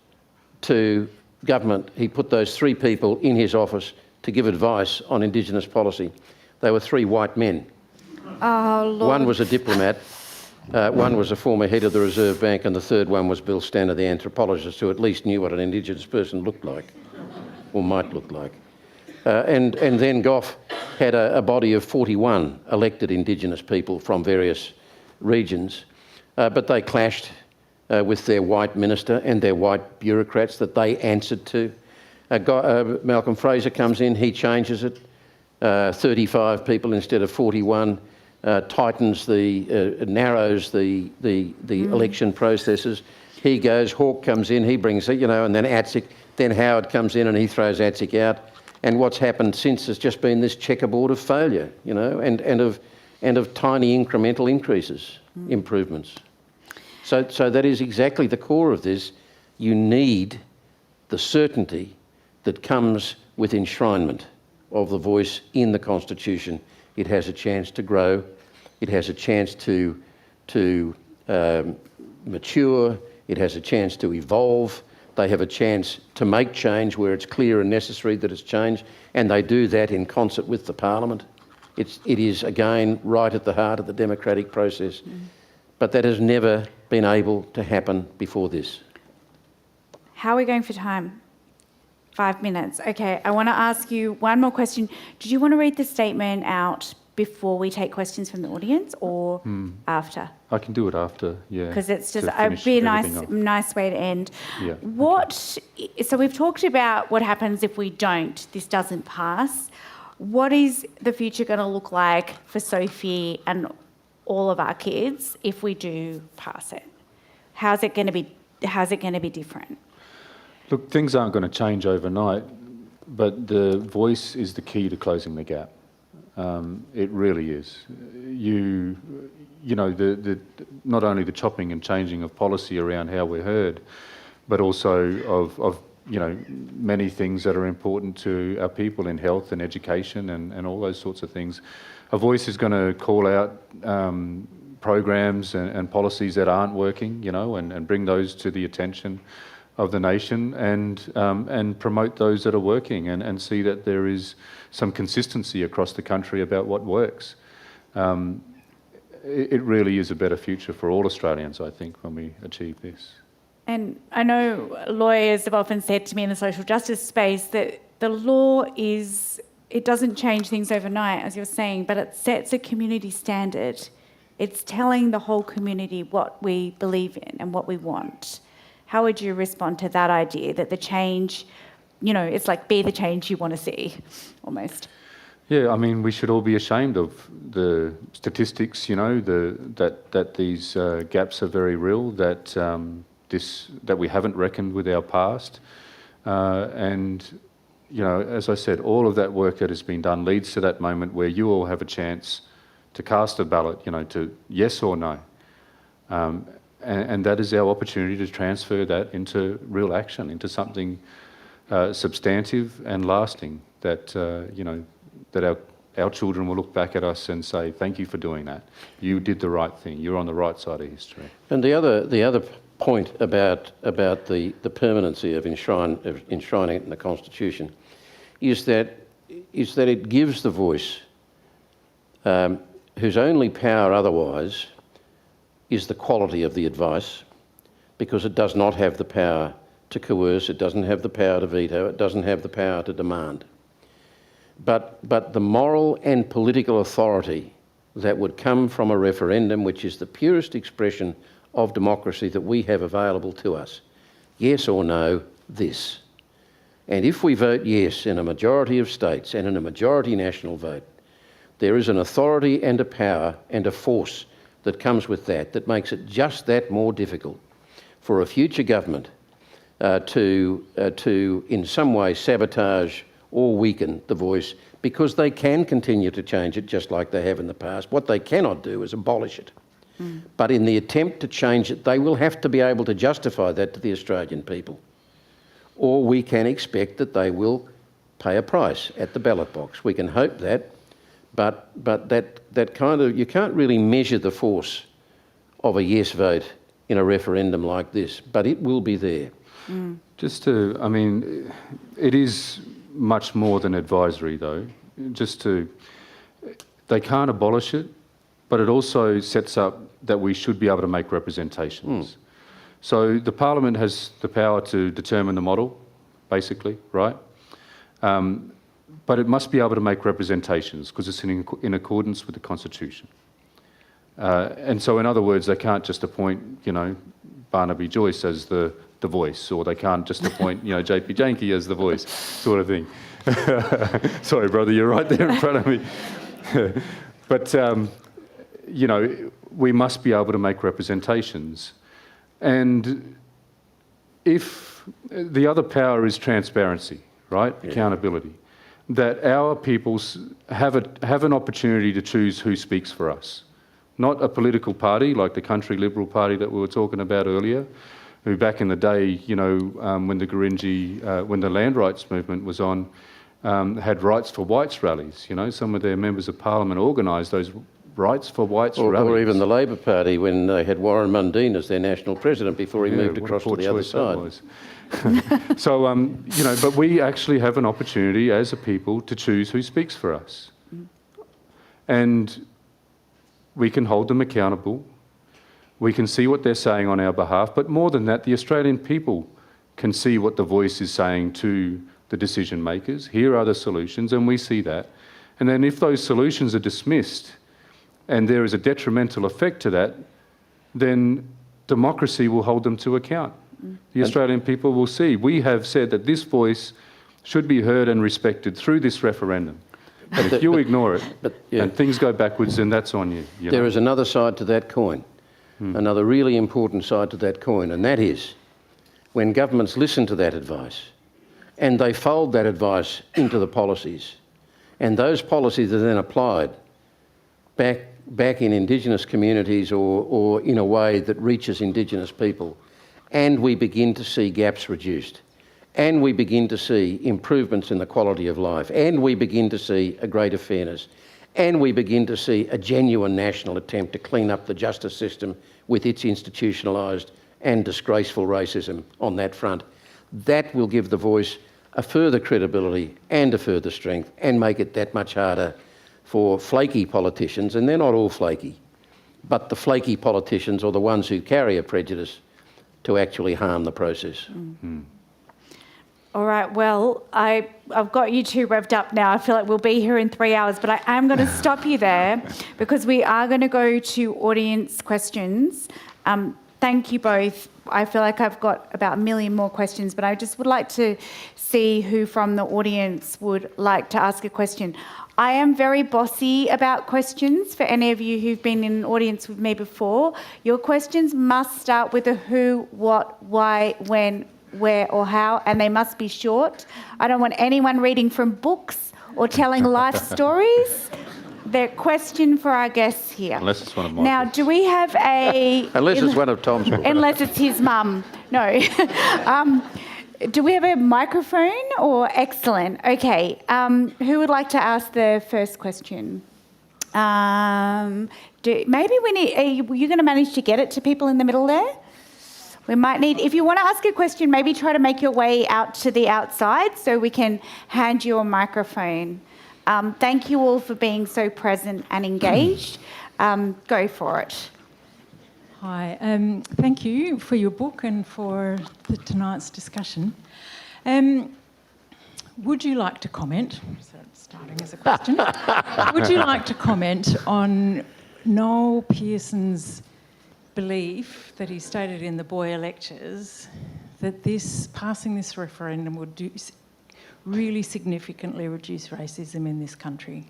to government. He put those 3 people in his office to give advice on Indigenous policy. They were 3 white men. Oh, Lord. One was a diplomat, one was a former head of the Reserve Bank, and the third one was Bill Stanner, the anthropologist, who at least knew what an Indigenous person looked like, or might look like. And then Gough had a body of 41 elected Indigenous people from various regions, but they clashed with their white minister and their white bureaucrats that they answered to. Malcolm Fraser comes in, he changes it, 35 people instead of 41, narrows the election processes. He goes, Hawke comes in, he brings it, and then Atsic, then Howard comes in and he throws Atsic out. And what's happened since has just been this checkerboard of failure, and of tiny incremental increases, improvements. So that is exactly the core of this. You need the certainty that comes with enshrinement of the voice in the Constitution. It has a chance to grow. It has a chance to mature. It has a chance to evolve. They have a chance to make change where it's clear and necessary that it's changed, and they do that in concert with the Parliament. It is, again, right at the heart of the democratic process. But that has never been able to happen before this. How are we going for time? 5 minutes. Okay, I want to ask you one more question. Did you want to read the statement out before we take questions from the audience, or after? I can do it after, yeah. Because it's just it'd be a nice way to end. Yeah. So we've talked about what happens if this doesn't pass. What is the future going to look like for Sophie and all of our kids if we do pass it? How's it going to be different? Look, things aren't going to change overnight, but the voice is the key to closing the gap. It really is. You know, not only the chopping and changing of policy around how we're heard, but also of you know, many things that are important to our people in health and education and all those sorts of things. A voice is going to call out programs and policies that aren't working, you know, and bring those to the attention of the nation and promote those that are working and see that there is some consistency across the country about what works. It really is a better future for all Australians, I think, when we achieve this. And I know lawyers have often said to me in the social justice space that the law it doesn't change things overnight, as you're saying, but it sets a community standard. It's telling the whole community what we believe in and what we want. How would you respond to that idea that the change, you know, it's like be the change you want to see, almost? Yeah, I mean, we should all be ashamed of the statistics, you know, that these gaps are very real, that we haven't reckoned with our past. And, you know, as I said, all of that work that has been done leads to that moment where you all have a chance to cast a ballot, you know, to yes or no. And that is our opportunity to transfer that into real action, into something substantive and lasting that, you know, that our children will look back at us and say, thank you for doing that. You did the right thing. You're on the right side of history. And the other point about the permanency of enshrining it in the Constitution is that it gives the voice whose only power otherwise is the quality of the advice, because it does not have the power to coerce, it doesn't have the power to veto, it doesn't have the power to demand. But the moral and political authority that would come from a referendum, which is the purest expression of democracy that we have available to us. Yes or no, this. And if we vote yes in a majority of states and in a majority national vote, there is an authority and a power and a force that comes with that makes it just that more difficult for a future government to in some way sabotage or weaken the voice, because they can continue to change it just like they have in the past. What they cannot do is abolish it. But in the attempt to change it, they will have to be able to justify that to the Australian people. Or we can expect that they will pay a price at the ballot box. We can hope that, but that kind of, you can't really measure the force of a yes vote in a referendum like this, but it will be there. Just to, I mean, it is much more than advisory though. They can't abolish it, but it also sets up that we should be able to make representations. So the Parliament has the power to determine the model, basically, right? But it must be able to make representations because it's in accordance with the Constitution. And so, in other words, they can't just appoint, you know, Barnaby Joyce as the voice, or they can't just appoint, you know, JP Janke as the voice, sort of thing. Sorry, brother, you're right there in front of me. But, you know, we must be able to make representations. And if the other power is transparency, right? Yeah. Accountability. That our peoples have an opportunity to choose who speaks for us. Not a political party like the Country Liberal Party that we were talking about earlier, who back in the day, you know, when the Gurindji, when the land rights movement was on, had rights for whites rallies. You know, some of their members of parliament organised those rights for whites rallies. Or even the Labor Party when they had Warren Mundine as their national president before he moved across to the other side. So, you know, but we actually have an opportunity as a people to choose who speaks for us. And we can hold them accountable. We can see what they're saying on our behalf, but more than that, the Australian people can see what the voice is saying to the decision makers. Here are the solutions, and we see that. And then if those solutions are dismissed and there is a detrimental effect to that, then democracy will hold them to account. The Australian people will see. We have said that this voice should be heard and respected through this referendum. But if you ignore it and things go backwards, then that's on you. There is another side to that coin, another really important side to that coin, and that is when governments listen to that advice and they fold that advice into the policies And those policies are then applied back in Indigenous communities or in a way that reaches Indigenous people. And we begin to see gaps reduced. And we begin to see improvements in the quality of life. And we begin to see a greater fairness. And we begin to see a genuine national attempt to clean up the justice system with its institutionalised and disgraceful racism on that front. That will give the voice a further credibility and a further strength and make it that much harder for flaky politicians, and they're not all flaky, but the flaky politicians or the ones who carry a prejudice to actually harm the process. Mm. All right, well, I've got you two revved up now. I feel like we'll be here in 3 hours, but I am going to stop you there because we are going to go to audience questions. Thank you both. I feel like I've got about a million more questions, but I just would like to see who from the audience would like to ask a question. I am very bossy about questions for any of you who've been in an audience with me before. Your questions must start with a who, what, why, when, where or how, and they must be short. I don't want anyone reading from books or telling life stories. The question for our guests here. Unless it's one of mine. Now, do we have a... Unless it's one of Tom's books. Unless it's his mum. No. Do we have a microphone or... Excellent. Okay. Who would like to ask the first question? Maybe we need... Are you going to manage to get it to people in the middle there? We might need... If you want to ask a question, maybe try to make your way out to the outside so we can hand you a microphone. Thank you all for being so present and engaged. Go for it. Hi, thank you for your book and for tonight's discussion. Would you like to comment, so starting as a question, would you like to comment on Noel Pearson's belief that he stated in the Boyer lectures that passing this referendum would really significantly reduce racism in this country?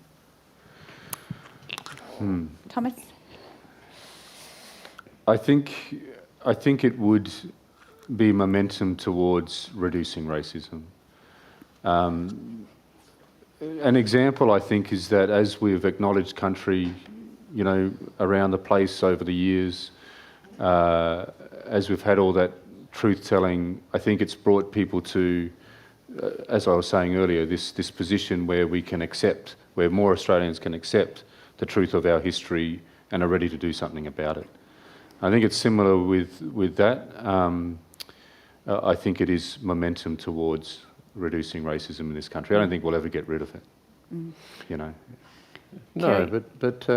Thomas? I think it would be momentum towards reducing racism. An example, I think, is that as we've acknowledged country, around the place over the years, as we've had all that truth-telling, I think it's brought people to, as I was saying earlier, this position where where more Australians can accept the truth of our history and are ready to do something about it. I think it's similar with that. I think it is momentum towards reducing racism in this country. I don't think we'll ever get rid of it. No, but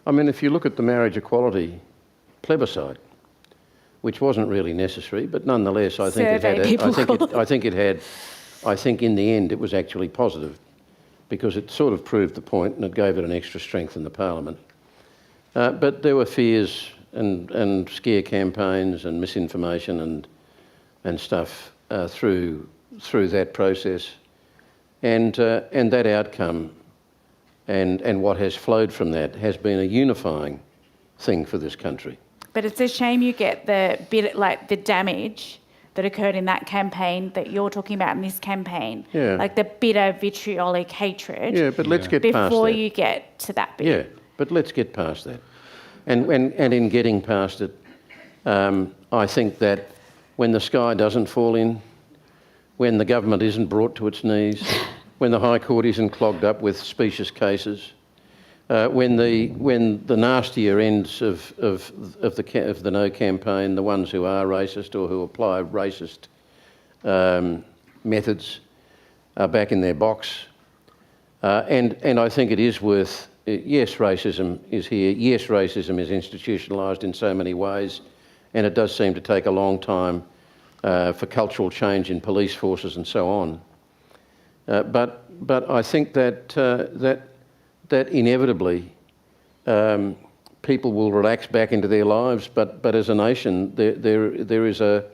if you look at the marriage equality plebiscite, which wasn't really necessary, but nonetheless, I think in the end it was actually positive because it sort of proved the point and it gave it an extra strength in the Parliament. But there were fears and scare campaigns and misinformation and stuff through that process, and that outcome and what has flowed from that has been a unifying thing for this country. But it's a shame you get the damage that occurred in that campaign that you're talking about in this campaign. Yeah. Like the bitter, vitriolic hatred. Yeah, but let's get past that. Before you get to that bit. Yeah, but let's get past that. And in getting past it, I think that when the sky doesn't fall in, when the government isn't brought to its knees, when the High Court isn't clogged up with specious cases, when the nastier ends of the No campaign, the ones who are racist or who apply racist methods, are back in their box, and I think it is worth. Yes, racism is here. Yes, racism is institutionalised in so many ways, and it does seem to take a long time for cultural change in police forces and so on. But I think that inevitably people will relax back into their lives. But as a nation, there is a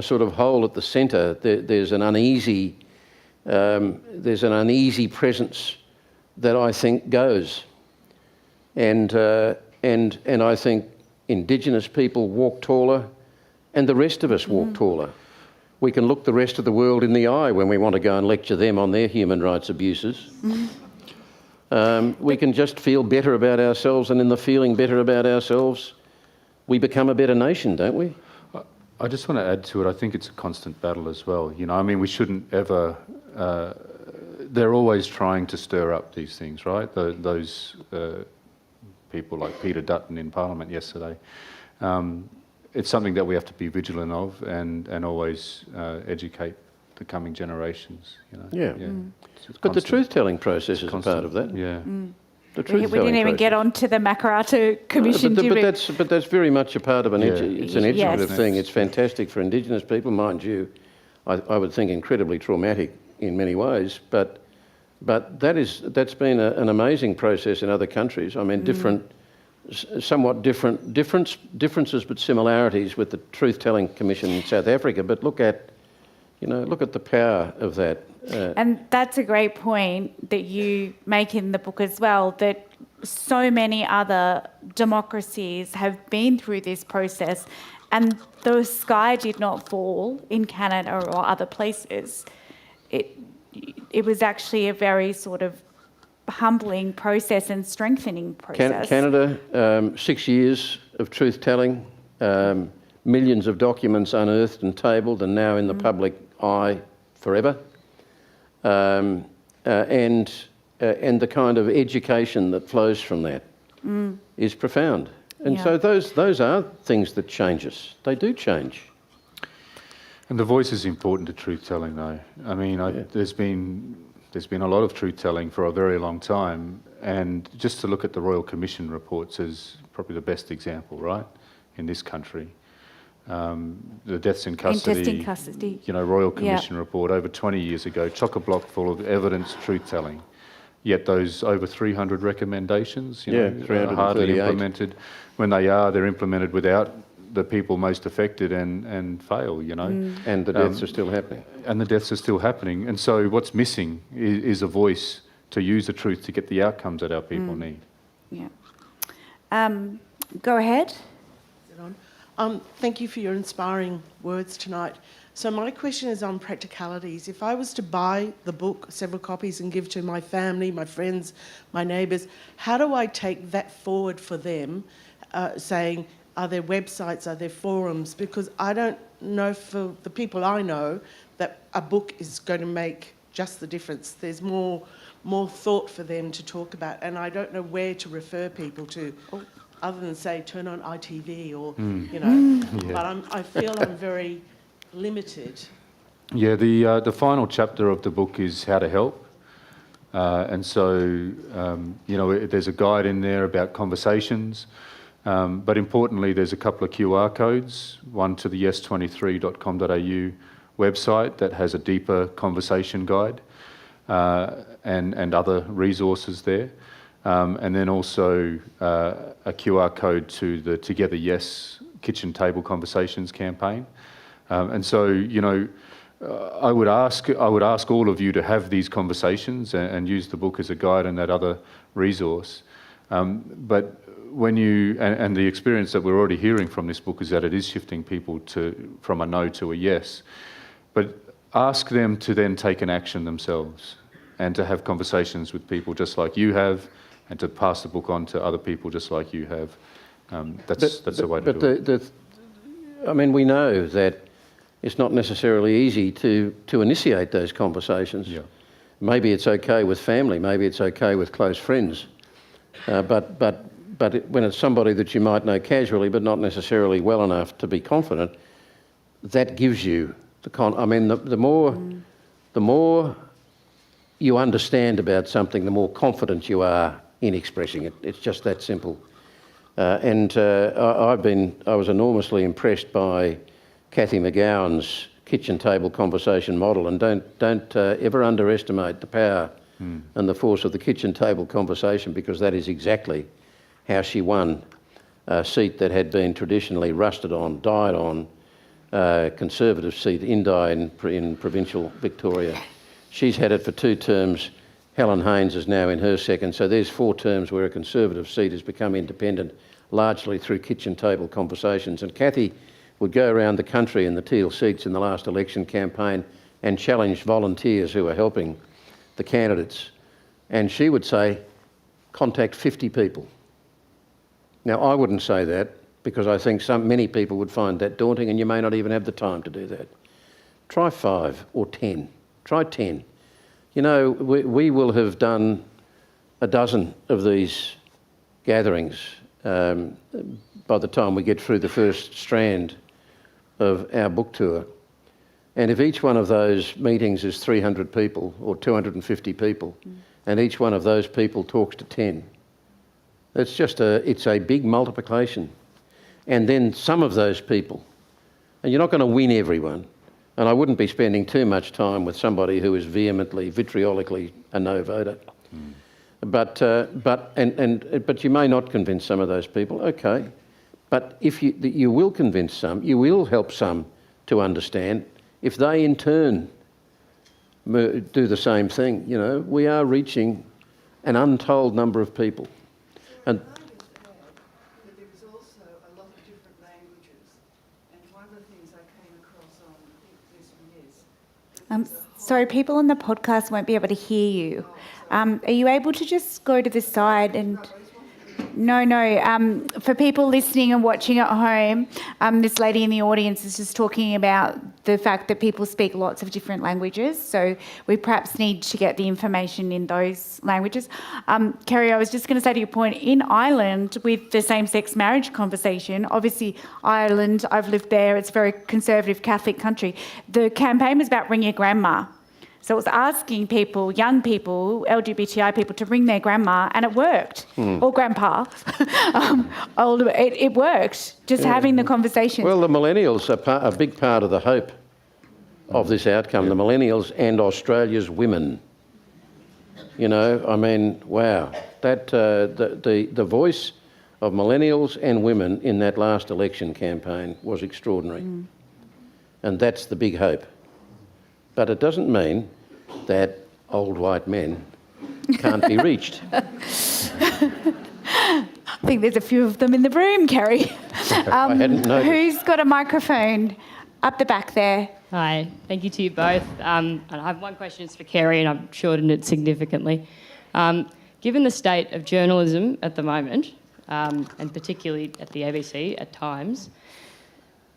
sort of hole at the centre. There's an uneasy presence that I think goes. And I think Indigenous people walk taller and the rest of us walk taller. We can look the rest of the world in the eye when we want to go and lecture them on their human rights abuses. We can just feel better about ourselves, and in the feeling better about ourselves, we become a better nation, don't we? I just want to add to it, I think it's a constant battle as well. You know, I mean, we shouldn't ever... they're always trying to stir up these things, right? Those people like Peter Dutton in Parliament yesterday. It's something that we have to be vigilant of and always educate the coming generations, you know. Yeah. But the truth-telling process is a part of that. Yeah. The We didn't even get on to the Makarrata Commission, did we? But that's very much a part of an it's an educative Yes. thing. It's fantastic for Indigenous people, mind you. I would think incredibly traumatic in many ways, but that's been an amazing process in other countries. I mean, somewhat differences but similarities with the Truth-Telling Commission in South Africa. But look at the power of that. And that's a great point that you make in the book as well, that so many other democracies have been through this process and the sky did not fall in Canada or other places. It was actually a very sort of humbling process and strengthening process. Canada, 6 years of truth-telling, millions of documents unearthed and tabled and now in the public eye forever. And the kind of education that flows from that is profound. And so those are things that change us. They do change. And the voice is important to truth-telling, though. I mean, there's been a lot of truth-telling for a very long time, and just to look at the Royal Commission reports is probably the best example, right, in this country. The deaths in custody, you know, Royal Commission report over 20 years ago, chock-a-block full of evidence, truth-telling. Yet those over 300 recommendations, you know, are hardly implemented. When they are, they're implemented without the people most affected and fail, you know. And the deaths are still happening. And the deaths are still happening. And so what's missing is a voice to use the truth to get the outcomes that our people need. Yeah. Go ahead. Thank you for your inspiring words tonight. So my question is on practicalities. If I was to buy the book, several copies, and give to my family, my friends, my neighbours, how do I take that forward for them, saying, are there websites, are there forums? Because I don't know for the people I know that a book is going to make just the difference. There's more thought for them to talk about, and I don't know where to refer people to. Other than say turn on ITV or you know, but I feel I'm very limited. Yeah, the final chapter of the book is how to help, and so you know, there's a guide in there about conversations, but importantly there's a couple of QR codes, one to the yes23.com.au website that has a deeper conversation guide and other resources there. And then also a QR code to the Together Yes Kitchen Table Conversations campaign. And so, you know, I would ask all of you to have these conversations and use the book as a guide and that other resource. But when you, and the experience that we're already hearing from this book is that it is shifting people from a no to a yes. But ask them to then take an action themselves and to have conversations with people just like you have, and to pass the book on to other people just like you have. That's the way to do it. I mean, we know that it's not necessarily easy to initiate those conversations. Yeah. Maybe it's okay with family, maybe it's okay with close friends, but when it's somebody that you might know casually but not necessarily well enough to be confident, that gives you the more you understand about something, the more confident you are in expressing it. It's just that simple. I was enormously impressed by Cathy McGowan's kitchen table conversation model, and don't ever underestimate the power and the force of the kitchen table conversation, because that is exactly how she won a seat that had been traditionally rusted on, died on, Conservative seat, Indi in provincial Victoria. She's had it for 2 terms. Helen Haynes is now in her second. So there's 4 terms where a Conservative seat has become independent, largely through kitchen table conversations. And Cathy would go around the country in the teal seats in the last election campaign and challenge volunteers who were helping the candidates. And she would say, contact 50 people. Now, I wouldn't say that because I think many people would find that daunting, and you may not even have the time to do that. Try 5 or 10. Try 10. You know, we will have done a dozen of these gatherings by the time we get through the first strand of our book tour. And if each one of those meetings is 300 people or 250 people, and each one of those people talks to 10, it's a big multiplication. And then some of those people, and you're not going to win everyone, and I wouldn't be spending too much time with somebody who is vehemently, vitriolically a no voter. But you may not convince some of those people, okay. But if you will convince some, you will help some to understand. If they in turn do the same thing, you know, we are reaching an untold number of people. And there is also a lot of different languages, and one of the things I came across on, I think this one is. Sorry, people on the podcast won't be able to hear you. Are you able to just go to the side and... No. For people listening and watching at home, this lady in the audience is just talking about the fact that people speak lots of different languages, so we perhaps need to get the information in those languages. Kerry, I was just going to say to your point, in Ireland, with the same-sex marriage conversation, obviously Ireland, I've lived there, it's a very conservative Catholic country. The campaign was about ring your grandma. So it was asking people, young people, LGBTI people, to ring their grandma, and it worked. Or grandpa. It worked, just having the conversation. well, the millennials are a big part of the hope of this outcome, the millennials and Australia's women. You know, I mean, wow. That the voice of millennials and women in that last election campaign was extraordinary. And that's the big hope. But it doesn't mean that old white men can't be reached. I think there's a few of them in the room, Kerry. I hadn't noticed. Who's got a microphone? Up the back there. Hi, thank you to you both. And I have one question for Kerry, and I've shortened it significantly. Given the state of journalism at the moment, and particularly at the ABC at times,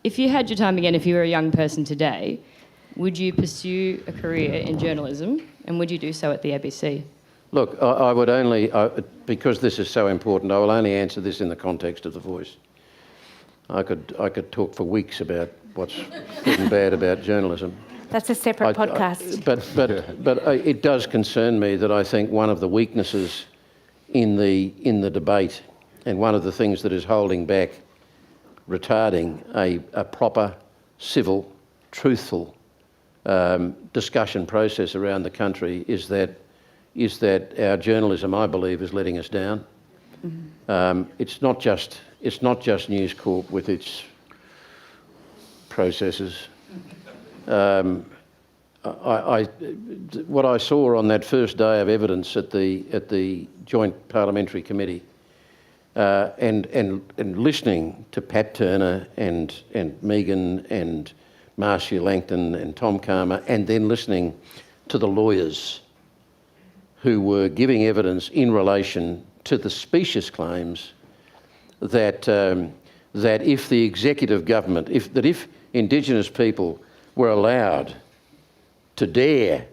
if you had your time again, if you were a young person today, would you pursue a career in journalism, and would you do so at the ABC? Look, I would only, because this is so important, I will only answer this in the context of The Voice. I could talk for weeks about what's good and bad about journalism. That's a separate podcast. But it does concern me that I think one of the weaknesses in the debate, and one of the things that is holding back, retarding a proper, civil, truthful discussion process around the country is that our journalism, I believe, is letting us down. It's not just News Corp with its processes. What I saw on that first day of evidence at the Joint Parliamentary Committee, and listening to Pat Turner and Megan and Marcia Langton and Tom Calmer, and then listening to the lawyers who were giving evidence in relation to the specious claims that if the executive government, if Indigenous people were allowed to dare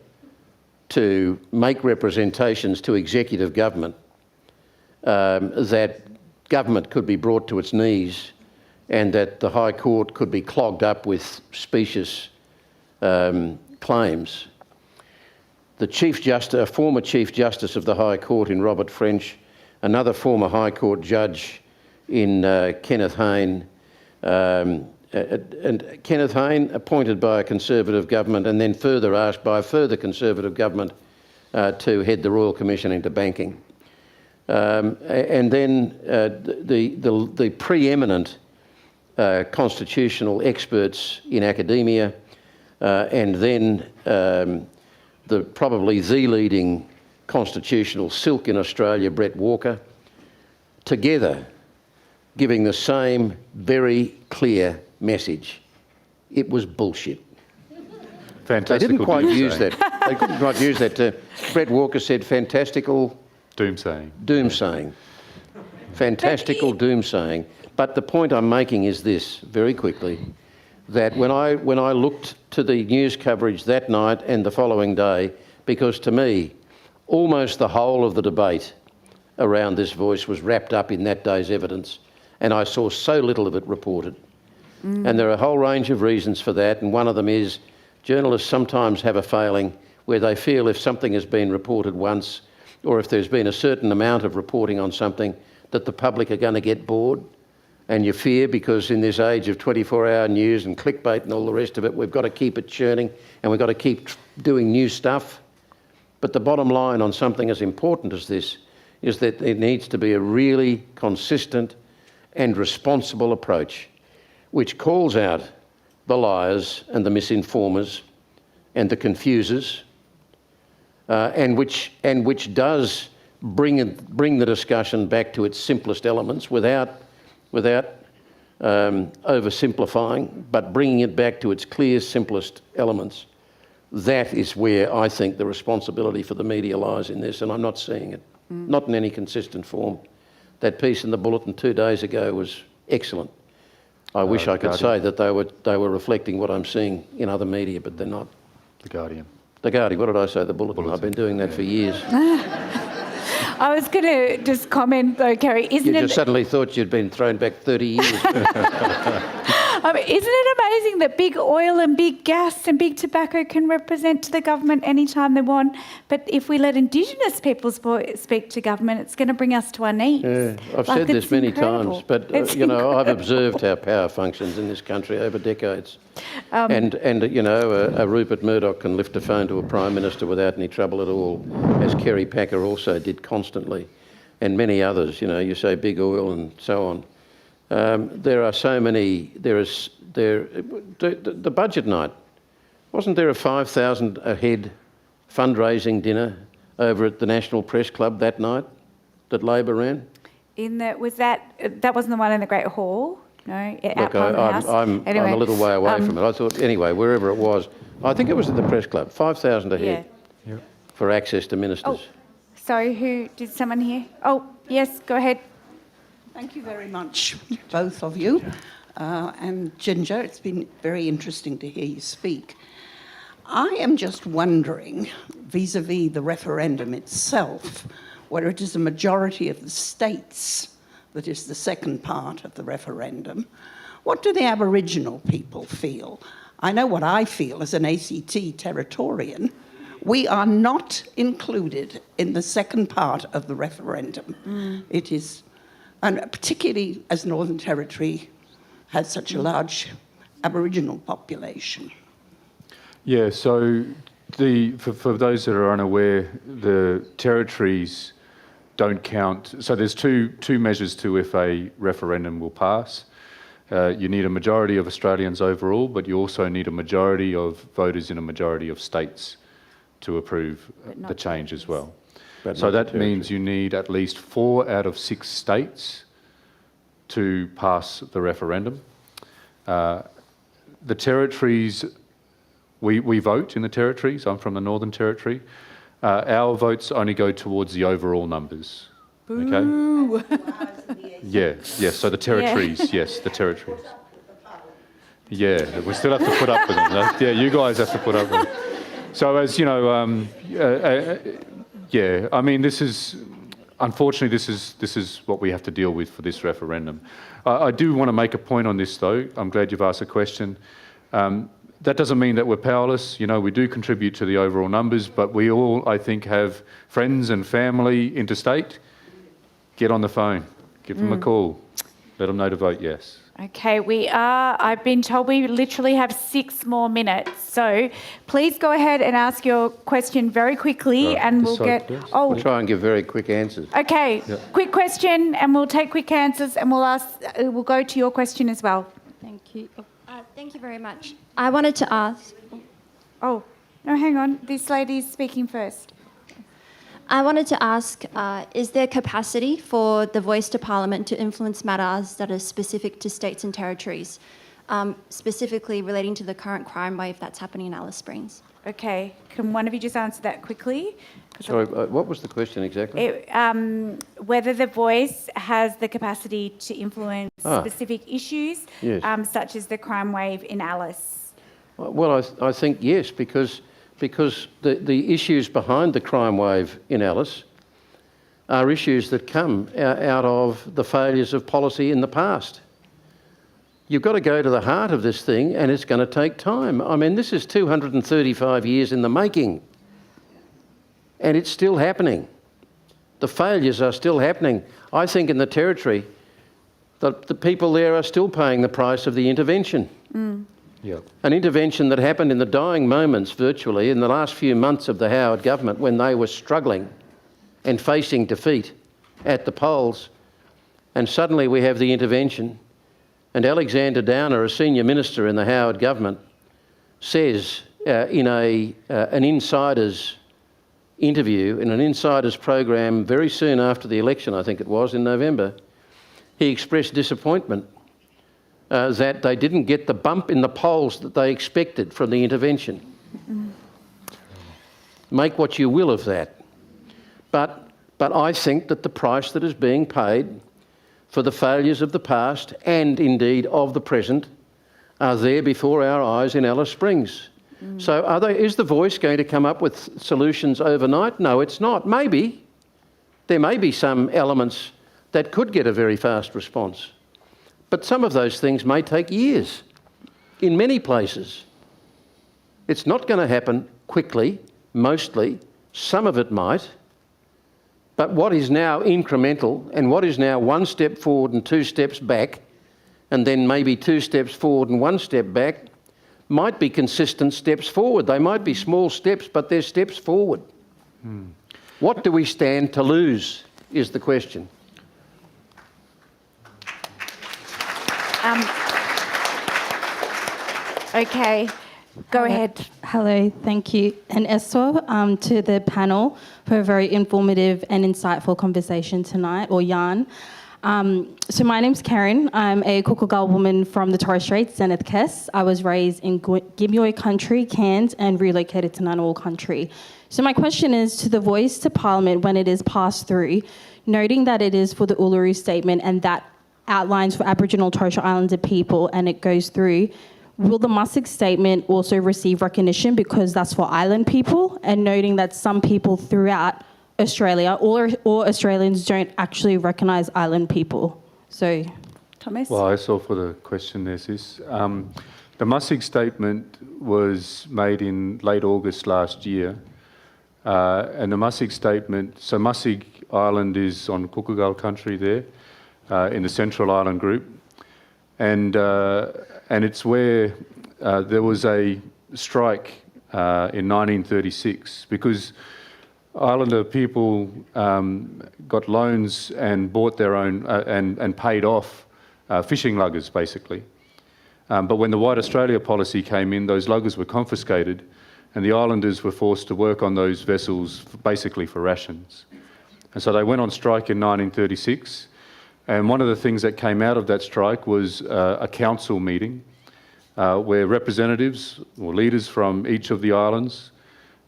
to make representations to executive government, that government could be brought to its knees and that the High Court could be clogged up with specious claims. A former Chief Justice of the High Court in Robert French, another former High Court judge in Kenneth Hayne, and Kenneth Hayne appointed by a Conservative government and then further asked by a further Conservative government to head the Royal Commission into banking. And then the preeminent constitutional experts in academia, and then probably the leading constitutional silk in Australia, Brett Walker, together giving the same very clear message. It was bullshit. Fantastic. They didn't quite use that. They couldn't quite use that term. Brett Walker said fantastical Doomsaying. Doomsaying. Fantastical doomsaying. But the point I'm making is this, very quickly, that when I looked to the news coverage that night and the following day, because to me, almost the whole of the debate around this voice was wrapped up in that day's evidence, and I saw so little of it reported. And there are a whole range of reasons for that, and one of them is journalists sometimes have a failing where they feel if something has been reported once, or if there's been a certain amount of reporting on something, that the public are going to get bored. And you fear, because in this age of 24-hour news and clickbait and all the rest of it, we've got to keep it churning and we've got to keep doing new stuff. But the bottom line on something as important as this is that there needs to be a really consistent and responsible approach which calls out the liars and the misinformers and the confusers, and which does bring the discussion back to its simplest elements without oversimplifying, but bringing it back to its clear, simplest elements. That is where I think the responsibility for the media lies in this, and I'm not seeing it, not in any consistent form. That piece in the Bulletin 2 days ago was excellent. I wish I could say that they were reflecting what I'm seeing in other media, but they're not. The Guardian. The Guardian, what did I say? The Bulletin. I've been doing that for years. I was going to just comment though, Kerry, You just suddenly thought you'd been thrown back 30 years. Isn't it amazing that big oil and big gas and big tobacco can represent to the government anytime they want, but if we let Indigenous people speak to government, it's going to bring us to our knees. Yeah, I've said this many times, but I've observed how power functions in this country over decades. And a Rupert Murdoch can lift a phone to a Prime Minister without any trouble at all, as Kerry Packer also did constantly, and many others. You say big oil and so on. There are so many. The budget night. Wasn't there a 5,000 a head fundraising dinner over at the National Press Club that night that Labor ran? That wasn't the one in the Great Hall? No, Look, I'm a little way away from it. I thought, anyway, wherever it was, I think it was at the Press Club, 5,000 a head for access to ministers. Oh, sorry, did someone hear? Oh, yes, go ahead. Thank you very much, both of you. And Ginger, it's been very interesting to hear you speak. I am just wondering, vis-a-vis the referendum itself, where it is a majority of the states that is the second part of the referendum, what do the Aboriginal people feel? I know what I feel as an ACT Territorian. We are not included in the second part of the referendum. It is, and particularly as Northern Territory has such a large Aboriginal population. Yeah, so for those that are unaware, the territories don't count. So there's two measures to if a referendum will pass. You need a majority of Australians overall, but you also need a majority of voters in a majority of states to approve the change as well. So that means you need at least 4 out of 6 states to pass the referendum. The territories, we vote in the territories. I'm from the Northern Territory. Our votes only go towards the overall numbers. Boo. Okay? Yes. So the territories, yes, the territories. Yeah, we still have to put up with them. Yeah, you guys have to put up with them. So as you know, I mean, unfortunately, this is what we have to deal with for this referendum. I do want to make a point on this, though. I'm glad you've asked a question. That doesn't mean that we're powerless. We do contribute to the overall numbers, but we all, I think, have friends and family interstate. Get on the phone. Give them a call. Let them know to vote yes. Okay, I've been told we literally have 6 more minutes. So please go ahead and ask your question very quickly and we'll get... We'll try and give very quick answers. Okay, quick question and we'll take quick answers and we'll go to your question as well. Thank you. Thank you very much. I wanted to ask... Oh, no, hang on. This lady's speaking first. I wanted to ask, is there capacity for the voice to Parliament to influence matters that are specific to states and territories? specifically relating to the current crime wave that's happening in Alice Springs. Okay, can one of you just answer that quickly? Sorry, what was the question exactly? Whether the voice has the capacity to influence specific issues, Yes. such as the crime wave in Alice. Well, I think yes, because the issues behind the crime wave in Alice are issues that come out of the failures of policy in the past. You've got to go to the heart of this thing, and it's going to take time. I mean, this is 235 years in the making, and it's still happening. The failures are still happening. I think in the Territory, the people there are still paying the price of the intervention. Yeah. An intervention that happened in the dying moments, virtually, in the last few months of the Howard government, when they were struggling and facing defeat at the polls. And suddenly we have the intervention. And Alexander Downer, a senior minister in the Howard government, says in an insider's interview, in an insider's program very soon after the election, I think it was, in November, he expressed disappointment that they didn't get the bump in the polls that they expected from the intervention. Make what you will of that. But I think that the price that is being paid for the failures of the past and indeed of the present are there before our eyes in Alice Springs. So is the voice going to come up with solutions overnight? No, it's not. Maybe. There may be some elements that could get a very fast response. But some of those things may take years in many places. It's not going to happen quickly, mostly. Some of it might. But what is now incremental and what is now one step forward and two steps back, and then maybe two steps forward and one step back, might be consistent steps forward. They might be small steps, but they're steps forward. What do we stand to lose is the question. Okay, go ahead. Hello, thank you. And also to the panel for a very informative and insightful conversation tonight, or yarn. So my name's Karen. I'm a Kalkalgal woman from the Torres Strait, Zenith Kes. I was raised in Gibioy country, Cairns, and relocated to Ngunnawal country. So my question is to the voice to Parliament when it is passed through, noting that it is for the Uluru Statement and that outlines for Aboriginal and Torres Strait Islander people, and it goes through, will the Mussig Statement also receive recognition because that's for island people, and noting that some people throughout Australia or Australians don't actually recognise island people? So, Thomas? Well, I saw for the question there, sis. The Mussig Statement was made in late August last year. And the Mussig Statement, so Mussig Island is on Kalkalgal country there, in the Central Island Group. And it's where there was a strike in 1936 because Islander people got loans and bought their own and paid off fishing luggers, basically. But when the White Australia policy came in, those luggers were confiscated and the islanders were forced to work on those vessels basically for rations. And so they went on strike in 1936. And one of the things that came out of that strike was a council meeting where representatives or leaders from each of the islands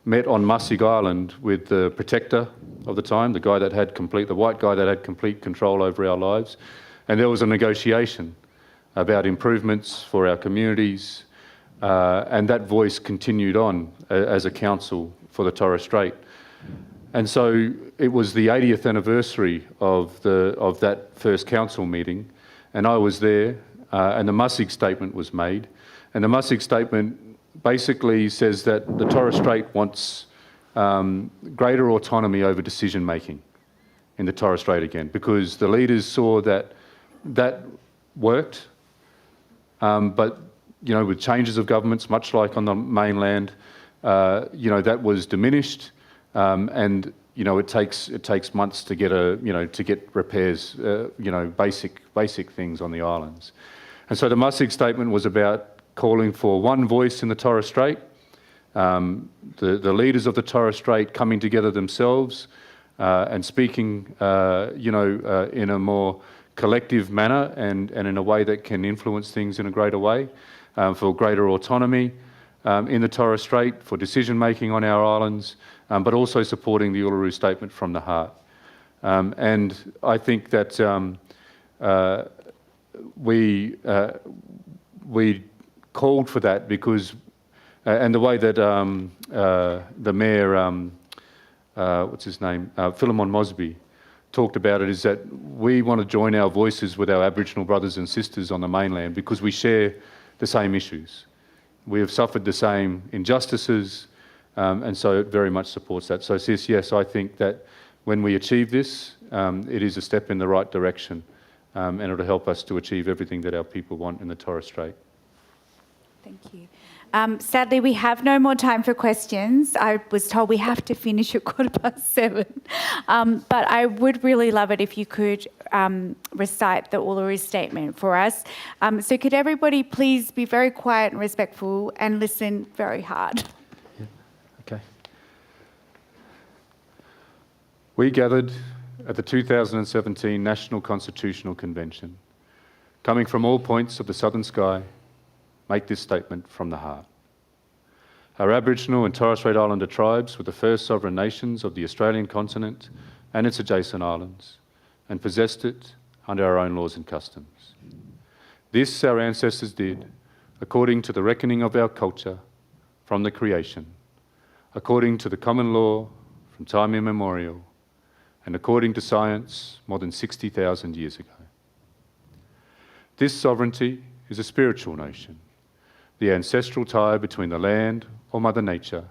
met on Mussig Island with the protector of the time, the white guy that had complete control over our lives. And there was a negotiation about improvements for our communities, and that voice continued on as a council for the Torres Strait. And so it was the 80th anniversary of that first council meeting, and I was there, and the Mussig Statement was made. And the Mussig Statement basically says that the Torres Strait wants greater autonomy over decision making in the Torres Strait again, because the leaders saw that worked, but with changes of governments, much like on the mainland, that was diminished. And it takes months to get repairs, basic things on the islands. And so the Mussig Statement was about calling for one voice in the Torres Strait, the leaders of the Torres Strait coming together themselves and speaking, in a more collective manner and in a way that can influence things in a greater way, for greater autonomy in the Torres Strait, for decision-making on our islands, but also supporting the Uluru Statement from the heart. And I think that we called for that because, and the way that the Mayor, what's his name, Philemon Mosby, talked about it is that we want to join our voices with our Aboriginal brothers and sisters on the mainland because we share the same issues. We have suffered the same injustices, and so it very much supports that. So sis, yes, I think that when we achieve this, it is a step in the right direction, and it'll help us to achieve everything that our people want in the Torres Strait. Thank you. Sadly, we have no more time for questions. I was told we have to finish at 7:15. But I would really love it if you could recite the Uluru Statement for us. So could everybody please be very quiet and respectful and listen very hard? Yeah. Okay. We gathered at the 2017 National Constitutional Convention, coming from all points of the southern sky, make this statement from the heart. Our Aboriginal and Torres Strait Islander tribes were the first sovereign nations of the Australian continent and its adjacent islands, and possessed it under our own laws and customs. This our ancestors did according to the reckoning of our culture from the creation, according to the common law from time immemorial, and according to science more than 60,000 years ago. This sovereignty is a spiritual notion, the ancestral tie between the land or Mother Nature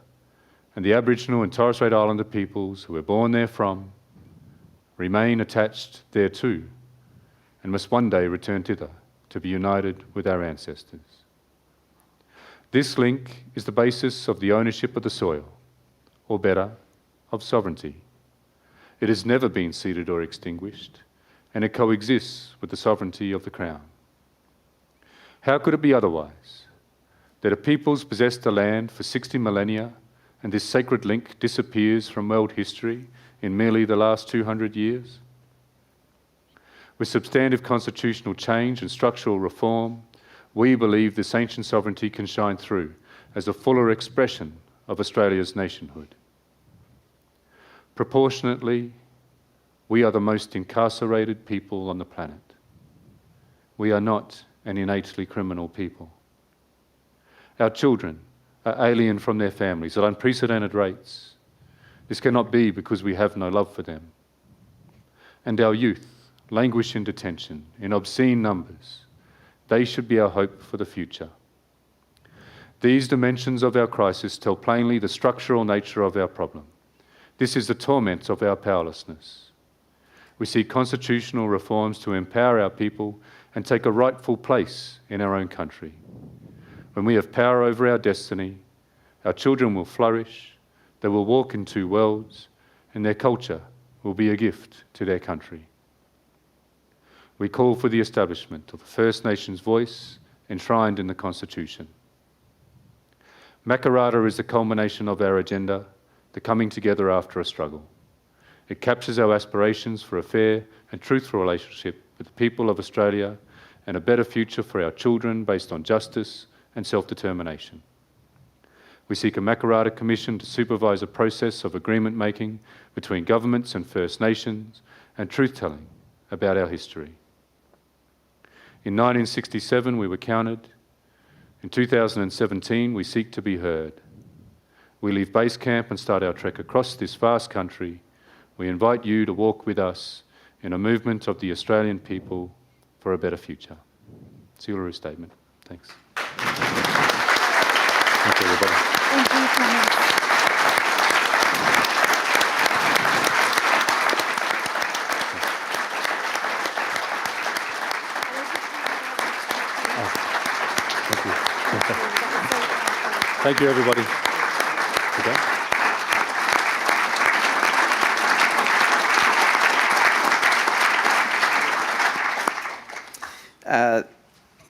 and the Aboriginal and Torres Strait Islander peoples who were born therefrom, remain attached thereto, and must one day return thither to be united with our ancestors. This link is the basis of the ownership of the soil, or better, of sovereignty. It has never been ceded or extinguished, and it coexists with the sovereignty of the Crown. How could it be otherwise? That a people's possessed the land for 60 millennia and this sacred link disappears from world history in merely the last 200 years? With substantive constitutional change and structural reform, we believe this ancient sovereignty can shine through as a fuller expression of Australia's nationhood. Proportionately, we are the most incarcerated people on the planet. We are not an innately criminal people. Our children are alien from their families at unprecedented rates. This cannot be because we have no love for them. And our youth languish in detention in obscene numbers. They should be our hope for the future. These dimensions of our crisis tell plainly the structural nature of our problem. This is the torment of our powerlessness. We seek constitutional reforms to empower our people and take a rightful place in our own country. When we have power over our destiny, our children will flourish, they will walk in two worlds, and their culture will be a gift to their country. We call for the establishment of the First Nations voice enshrined in the Constitution. Makarrata is the culmination of our agenda, the coming together after a struggle. It captures our aspirations for a fair and truthful relationship with the people of Australia and a better future for our children based on justice and self-determination. We seek a Makarrata Commission to supervise a process of agreement-making between governments and First Nations and truth-telling about our history. In 1967, we were counted. In 2017, we seek to be heard. We leave base camp and start our trek across this vast country. We invite you to walk with us in a movement of the Australian people for a better future. It's the Uluru Statement. Thanks. Thank you, everybody. Thank you, Thomas. Thank you, everybody. Okay.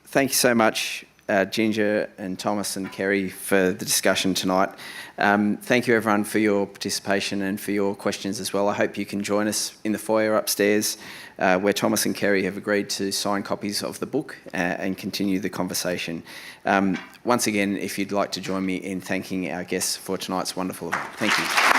Thank you so much, Ginger and Thomas and Kerry for the discussion tonight. Thank you everyone for your participation and for your questions as well. I hope you can join us in the foyer upstairs where Thomas and Kerry have agreed to sign copies of the book and continue the conversation. Once again, if you'd like to join me in thanking our guests for tonight's wonderful event. Thank you.